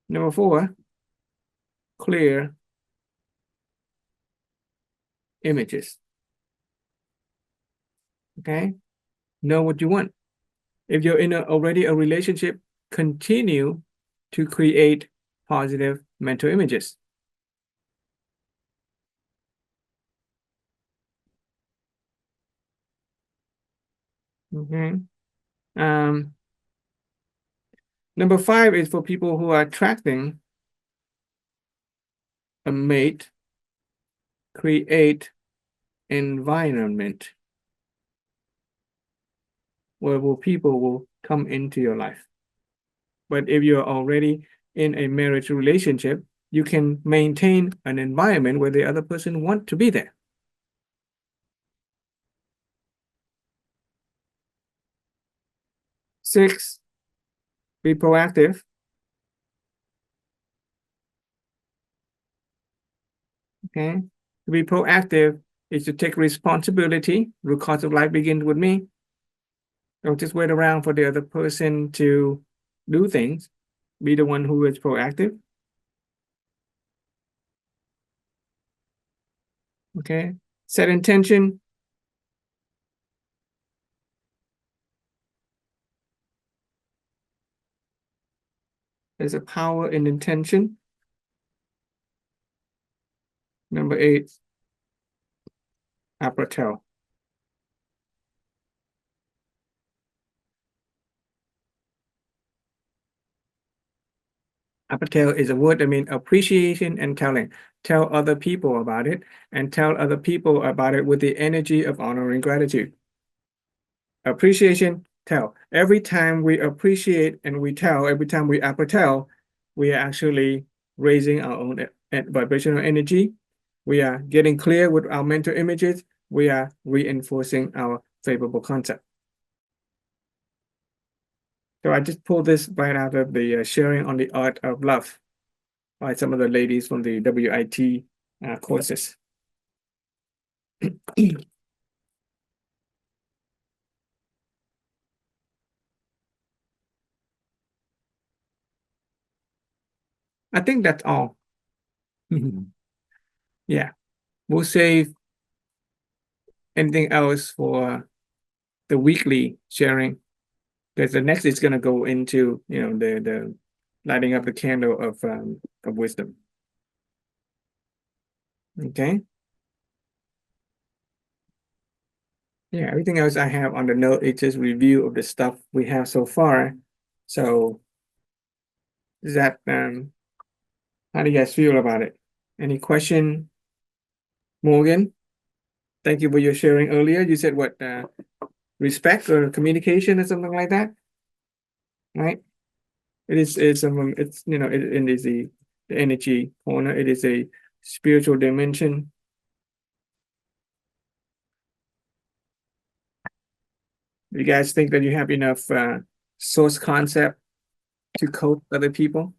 Number four, clear images. Okay? Know what you want. If you're in already a relationship, continue to create positive mental images. Okay. Number 5 is for people who are attracting a mate, create environment where people will come into your life. But if you're already in a marriage relationship, you can maintain an environment where the other person want to be there. Six, be proactive. Okay. To be proactive is to take responsibility. Root cause of life begins with me. Don't just wait around for the other person to do things. Be the one who is proactive. Okay. Set intention. There's a power in intention. Number 8, apparatelle. Apparatelle is a word that means appreciation and telling. Tell other people about it and tell other people about it with the energy of honor and gratitude. Appreciation, tell. Every time we appreciate and we tell, every time we apparatelle, we are actually raising our own vibrational energy. We are getting clear with our mental images. We are reinforcing our favorable concept. So I just pulled this right out of the sharing on the art of love by some of the ladies from the WIT courses. I think that's all. Yeah, we'll save anything else for the weekly sharing, because the next is going to go into the lighting up the candle of wisdom. Okay. Yeah, everything else I have on the note, it's just review of the stuff we have so far. So is that how do you guys feel about it? Any question? Morgan, thank you for your sharing earlier. You said what, respect or communication or something like that, right? It is, it is the energy corner. It is a spiritual dimension. You guys think that you have enough source concept to coach other people?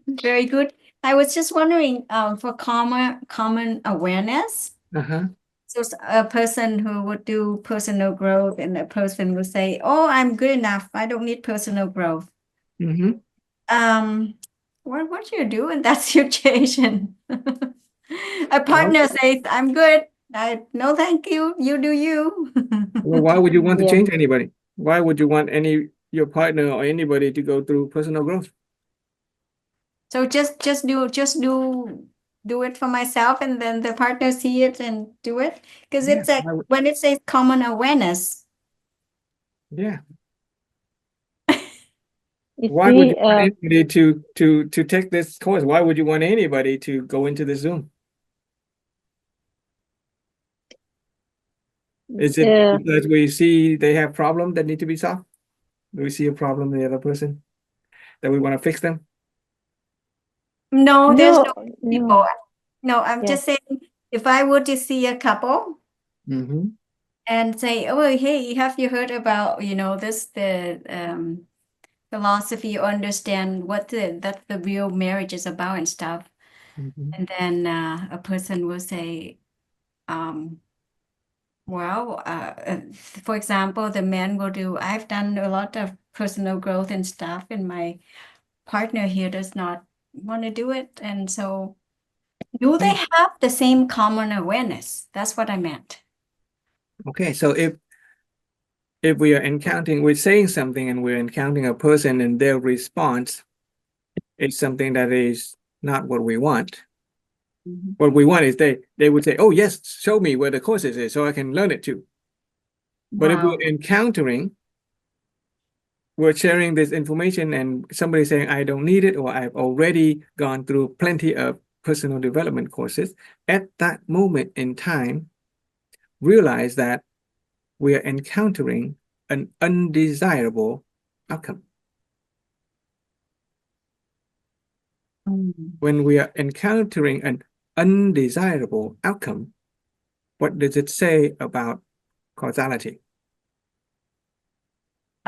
Very good. I was just wondering, for common awareness. Uh-huh. So a person who would do personal growth and a person would say, "Oh, I'm good enough. I don't need personal growth." Mm-hmm. What you do in that situation? A partner says, "I'm good. No, thank you. You do you." Well, why would you want to Yeah. change anybody? Why would you want your partner or anybody to go through personal growth? So just do it for myself, and then the partner see it and do it, because Yeah, it's a when it says common awareness. Yeah. You Why would see, you want anybody to take this course? Why would you want anybody to go into the Zoom? Is it because we see they have problems that need to be solved? Do we see a problem in the other person that we want to fix them? No, there's no no, people. No, I'm Yeah. just saying, if I were to see a couple Mm-hmm. and say, "Oh, hey, have you heard about, this, the philosophy, or understand what the real marriage is about and stuff?" Mm-hmm. And then a person will say, well, for example, the man will do, "I've done a lot of personal growth and stuff, and my partner here does not want to do it. And so, do they Mm. have the same common awareness? That's what I meant. Okay, so if we are encountering, we're saying something and we're encountering a person and their response is something that is not what we want. Mhm. What we want is they would say, "Oh yes, show me where the courses is so I can learn it too." But if Wow. we're encountering, we're sharing this information and somebody saying, "I don't need it," or "I've already gone through plenty of personal development courses," at that moment in time, realize that we are encountering an undesirable outcome. Mm. When we are encountering an undesirable outcome, what does it say about causality?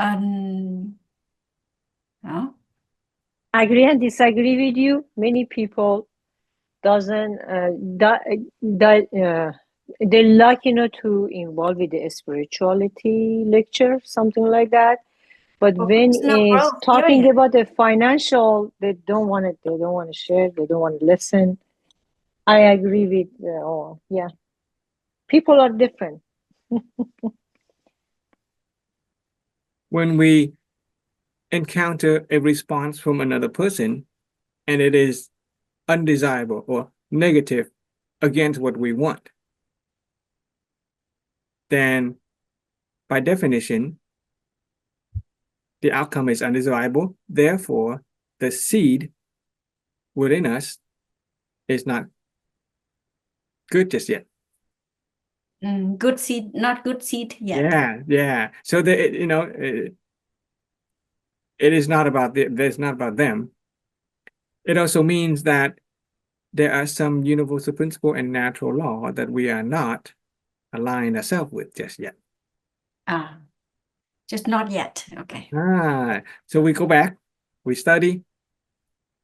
Oh, Agree and disagree with you. Many people doesn't they like to involve with the spirituality lecture, something like that. But for when personal it's growth, talking period. about the financial, they don't want it. They don't want to share. They don't want to listen. I agree with all. Yeah, people are different. When we encounter a response from another person and it is undesirable or negative against what we want, then by definition, the outcome is undesirable. Therefore, the seed within us is not good just yet. Good seed, not good seed yet. Yeah. So it is not about it's not about them. It also means that there are some universal principle and natural law that we are not aligned ourselves with just yet. Just not yet. Okay. So we go back, we study,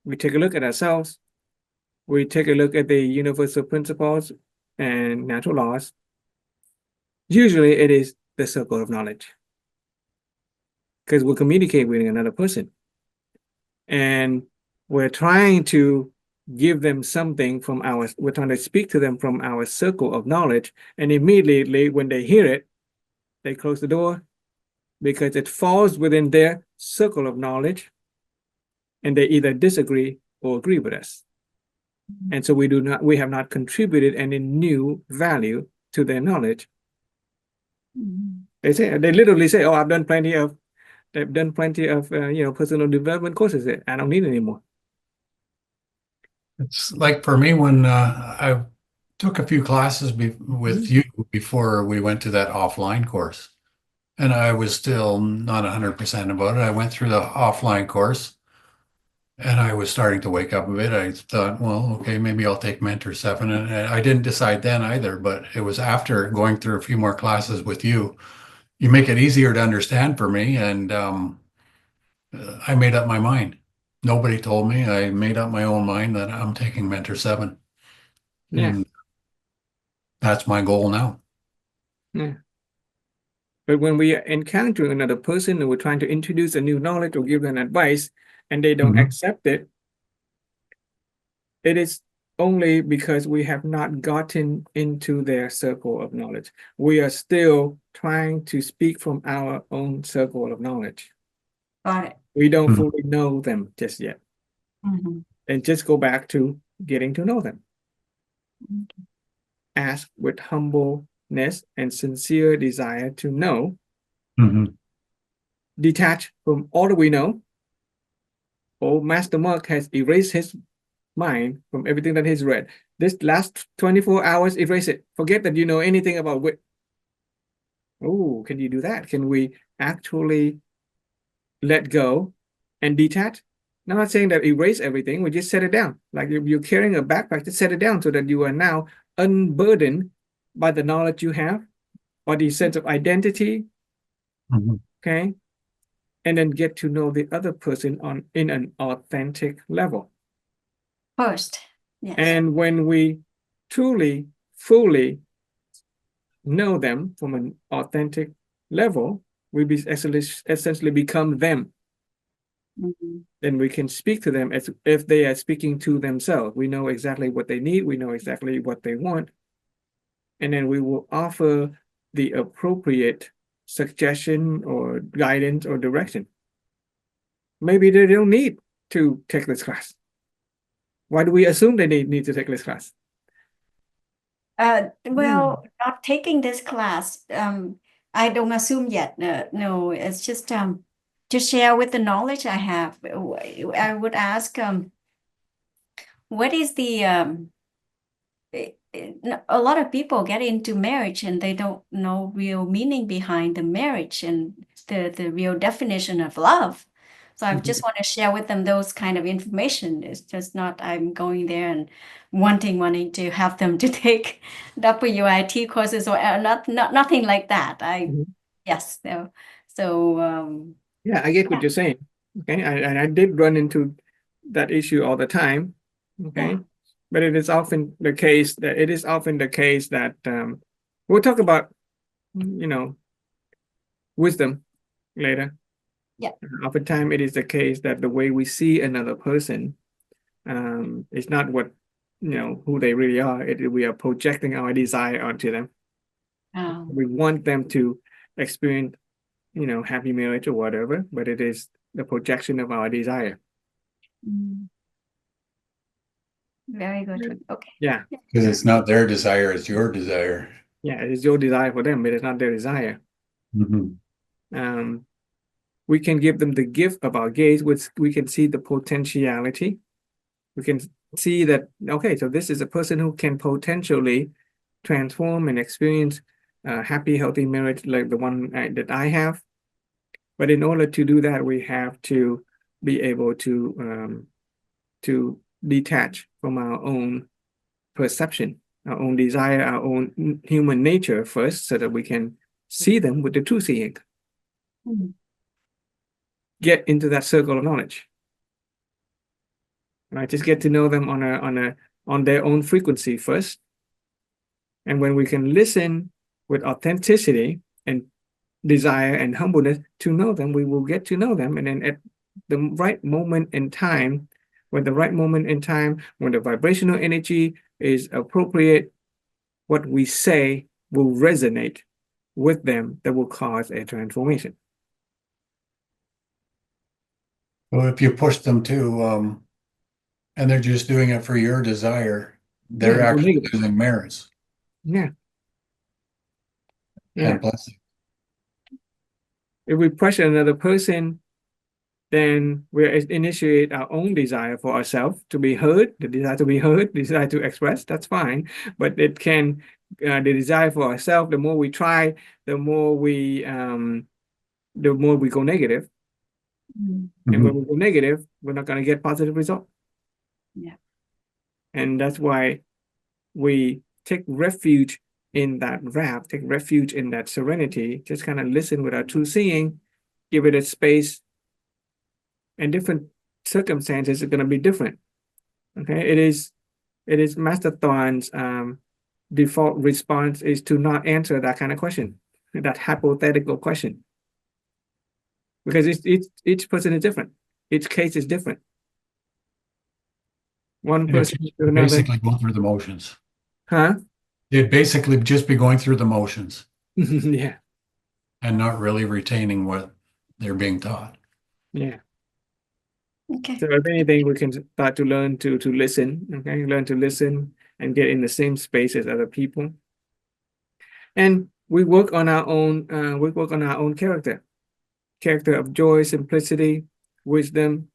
we take a look at ourselves, we take a look at the universal principles and natural laws. Usually it is the circle of knowledge because we'll communicate with another person and we're trying to give them something from we're trying to speak to them from our circle of knowledge. And immediately when they hear it, they close the door because it falls within their circle of knowledge and they either disagree or agree with us. And so we have not contributed any new value to their knowledge. They literally say, "Oh, they've done plenty of personal development courses. I don't need any more." It's like for me when I took a few classes with you before we went to that offline course, and I was still not 100% about it. I went through the offline course, and I was starting to wake up a bit. I thought, well, okay, maybe I'll take Mentor 7, and I didn't decide then either. But it was after going through a few more classes with you. You make it easier to understand for me, and I made up my mind. Nobody told me. I made up my own mind that I'm taking Mentor 7. Yeah. And that's my goal now. Yeah. But when we encounter another person and we're trying to introduce a new knowledge or give them advice and they don't accept it, it is only because we have not gotten into their circle of knowledge. We are still trying to speak from our own circle of knowledge. Got it. We don't fully know them just yet. Mhm. And just go back to getting to know them. Okay. Ask with humbleness and sincere desire to know. Detach from all that we know. Old Master Monk has erased his mind from everything that he's read. This last 24 hours, erase it. Forget that you know anything about wit. Oh, can you do that? Can we actually let go and detach? I'm not saying that erase everything. We just set it down. Like if you're carrying a backpack, just set it down so that you are now unburdened by the knowledge you have or the sense of identity. Okay. And then get to know the other person in an authentic level. First, yes. And when we truly, fully know them from an authentic level, we essentially become them. Mhm. then we can speak to them as if they are speaking to themselves. We know exactly what they need. We know exactly what they want. And then we will offer the appropriate suggestion or guidance or direction. Maybe they don't need to take this class. Why do we assume they need to take this class? Well, not taking this class, I don't assume yet. No, it's just to share with the knowledge I have. I would ask, what is the a lot of people get into marriage and they don't know real meaning behind the marriage and the real definition of love. So I just want to share with them those kind of information. It's just not I'm going there and wanting to have them to take WIT courses or nothing like that. Mhm. Yes. So Yeah, I get what you're saying. Okay, I did run into that issue all the time. Okay, Yeah. but it is often the case that we'll talk about wisdom later. Yeah. Oftentimes it is the case that the way we see another person is not what who they really are. We are projecting our desire onto them. We want them to experience happy marriage or whatever, but it is the projection of our desire. Very good. Okay. Yeah. Because it's not their desire, it's your desire. Yeah, it is your desire for them, but it's not their desire. Mm-hmm. We can give them the gift of our gaze, which we can see the potentiality. We can see that, okay, so this is a person who can potentially transform and experience a happy, healthy marriage like the one that I have. But in order to do that, we have to be able to detach from our own perception, our own desire, our own human nature first, so that we can see them with the true seeing. Get into that circle of knowledge. Right? Just get to know them on their own frequency first. And when we can listen with authenticity and desire and humbleness to know them, we will get to know them. And then at the right moment in time, when the vibrational energy is appropriate, what we say will resonate with them, that will cause a transformation. Well, if you push them to, and they're just doing it for your desire, they're Yeah, actually negative. losing marriage Yeah. and blessing. If we pressure another person, then we initiate our own desire for ourselves to be heard, the desire to be heard, the desire to express, that's fine. But it can, the desire for ourselves, the more we try, the more we go negative. And when we go negative, we're not going to get positive results. Yeah. And that's why we take refuge in that wrap, take refuge in that serenity, just kind of listen with our true seeing, give it a space, and different circumstances are going to be different. Okay, it is Master Thorn's default response is to not answer that kind of question, that hypothetical question, because each person is different, each case is different. One person to another. Basically going through the motions. Huh? They'd basically just be going through the motions Yeah. and not really retaining what they're being taught. Yeah. Okay. So if anything, we can start to learn to listen. Okay, learn to listen and get in the same space as other people. And we work on our own. We work on our own character of joy, simplicity, wisdom.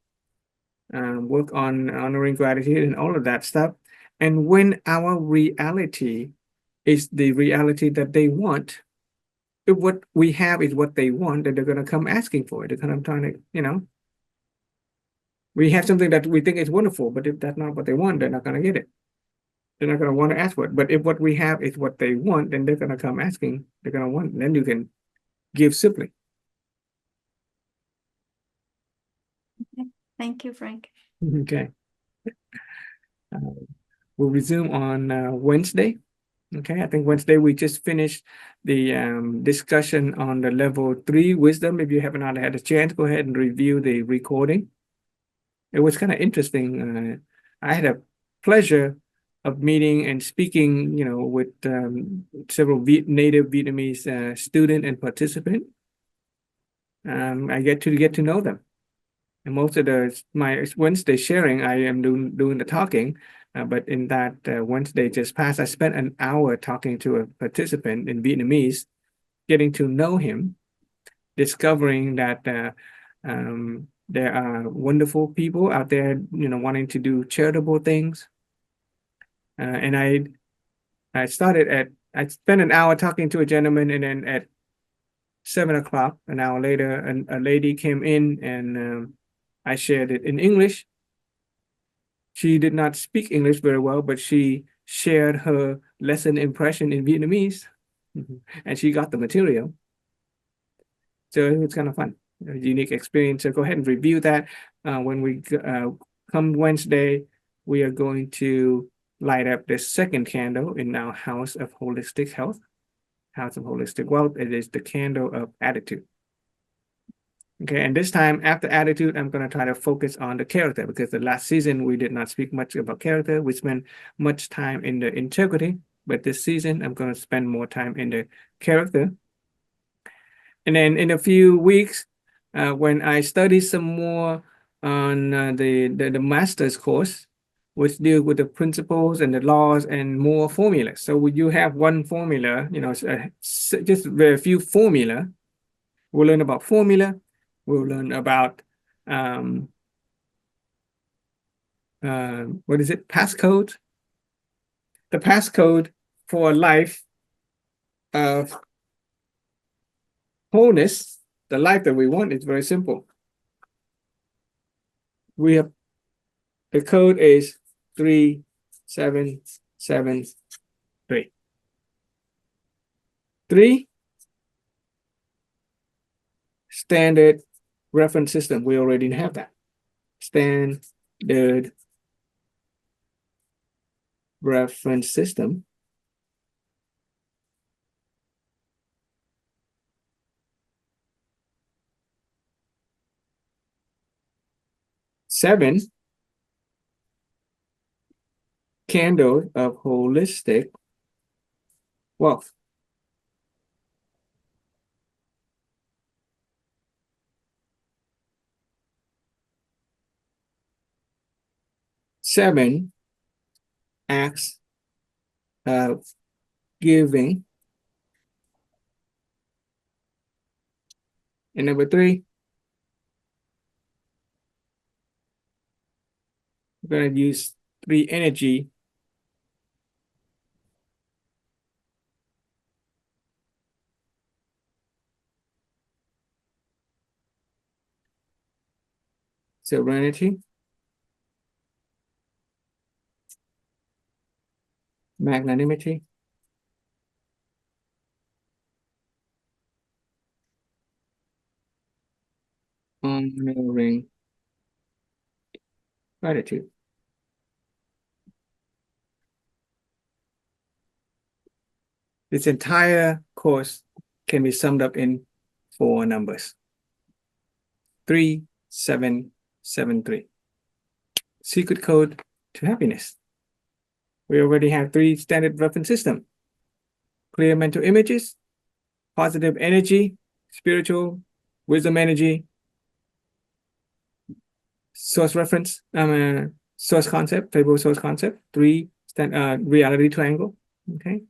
Work on honoring gratitude and all of that stuff. And when our reality is the reality that they want, if what we have is what they want, then they're going to come asking for it. They're going to trying to, we have something that we think is wonderful, but if that's not what they want, they're not going to get it. They're not going to want to ask for it. But if what we have is what they want, then they're going to come asking. They're going to want, and then you can give simply. Thank you, Frank. Okay. We'll resume on Wednesday. Okay, I think Wednesday we just finished the discussion on the level 3 wisdom. If you haven't had a chance, go ahead and review the recording. It was kind of interesting. I had a pleasure of meeting and speaking, with several native Vietnamese student and participant. I get to know them. And most of my Wednesday sharing, I am doing the talking. But in that Wednesday just passed, I spent an hour talking to a participant in Vietnamese, getting to know him, discovering that there are wonderful people out there, wanting to do charitable things. And I spent an hour talking to a gentleman, and then at 7 o'clock, an hour later, a lady came in, and I shared it in English. She did not speak English very well, but she shared her lesson impression in Vietnamese, and she got the material. So it was kind of fun, a unique experience. So go ahead and review that. When we come Wednesday, we are going to light up the second candle in our House of Holistic Health, House of Holistic Wealth. It is the candle of attitude. Okay, and this time after attitude, I'm going to try to focus on the character, because the last season we did not speak much about character. We spent much time in the integrity, but this season I'm going to spend more time in the character. And then in a few weeks, when I study some more on the master's course, which deal with the principles and the laws and more formulas. So you have one formula, just very few formula. We'll learn about formula. We'll learn about what is it? Passcode. The passcode for a life of wholeness, the life that we want, is very simple. We have the code is 3773. 3, standard reference system. We already have that. Standard reference system. 7, candle of holistic wealth. 7, acts of giving. And number 3, we're going to use 3 energy. Serenity, magnanimity, honoring, gratitude. This entire course can be summed up in 4 numbers. 3773. Secret code to happiness. We already have 3 standard reference systems. Clear mental images, positive energy, spiritual, wisdom energy, source reference, source concept, favorable source concept, 3 reality triangle. Okay.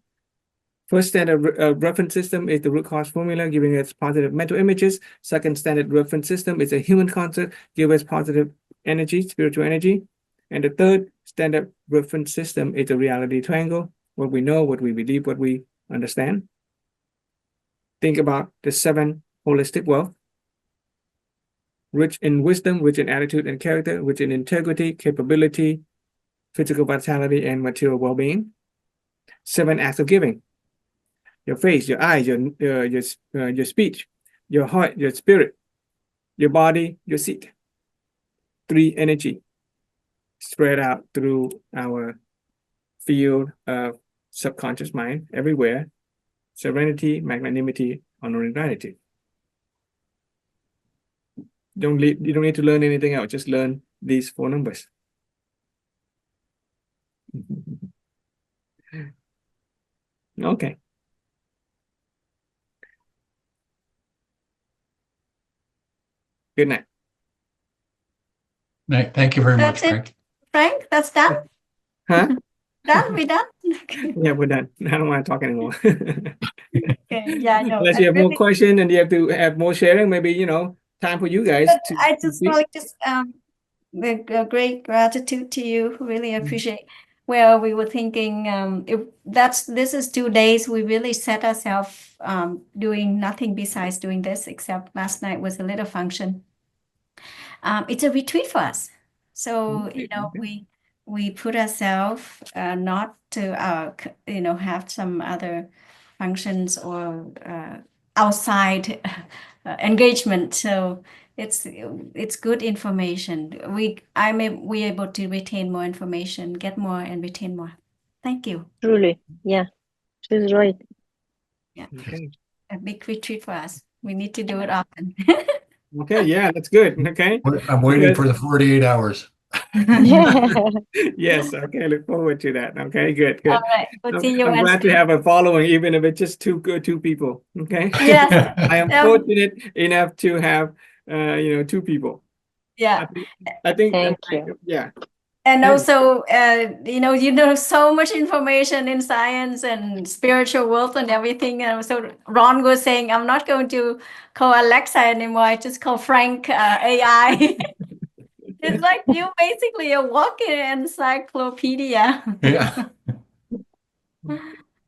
First standard reference system is the root cause formula, giving us positive mental images. Second standard reference system is a human concept, giving us positive energy, spiritual energy. And the third standard reference system is the reality triangle, what we know, what we believe, what we understand. Think about the 7 holistic wealth: rich in wisdom, rich in attitude and character, rich in integrity, capability, physical vitality, and material well-being. 7 acts of giving: your face, your eyes, your speech, your heart, your spirit, your body, your seat. 3 energy spread out through our field of subconscious mind everywhere. Serenity, magnanimity, honor, and gratitude. You don't need to learn anything else. Just learn these 4 numbers. Okay. Good night. Thank you very much, That's it. Frank. Frank, that's done? Huh? Done? We done? Yeah, we're done. I don't want to talk anymore. Okay, yeah, I know. Unless you have more questions and you have to have more sharing, maybe, time for you guys But to I just speak. really a great gratitude to you. Really appreciate. Well, we were thinking if this is 2 days we really set ourselves doing nothing besides doing this, except last night was a little function. It's a retreat for us. So, Okay. we put ourselves not to have some other functions or outside engagement. So it's good information. We able to retain more information, get more and retain more. Thank you. Truly. Yeah, she's right. Okay. A big retreat for us. We need to do it often. Okay, yeah, that's good. Okay. I'm waiting for the 48 hours. Yes, okay, look forward to that. Okay, good. All right. We'll see you I'm glad to Wednesday. have a following, even if it's just two people. Okay. Yes. I am fortunate enough to have 2 people. Yeah. I think Thank you. yeah. And Good. also, you know so much information in science and spiritual world and everything. And so Ron was saying, I'm not going to call Alexa anymore. I just call Frank AI. It's like you basically a walking encyclopedia. Yeah.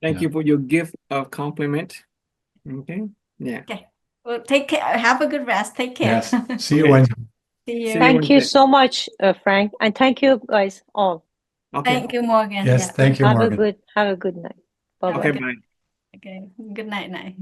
Thank you for your gift of compliment. Okay. Yeah. Okay. Well, take care. Have a good rest. Take care. Yes. See you Okay. Wednesday. See you. See Thank you Wednesday. so much, Frank, and thank you guys all. Okay. Thank you, Morgan. Yes. Yeah. Thank you, Morgan. Have a good night. Bye Okay, bye. bye. Okay. Good night.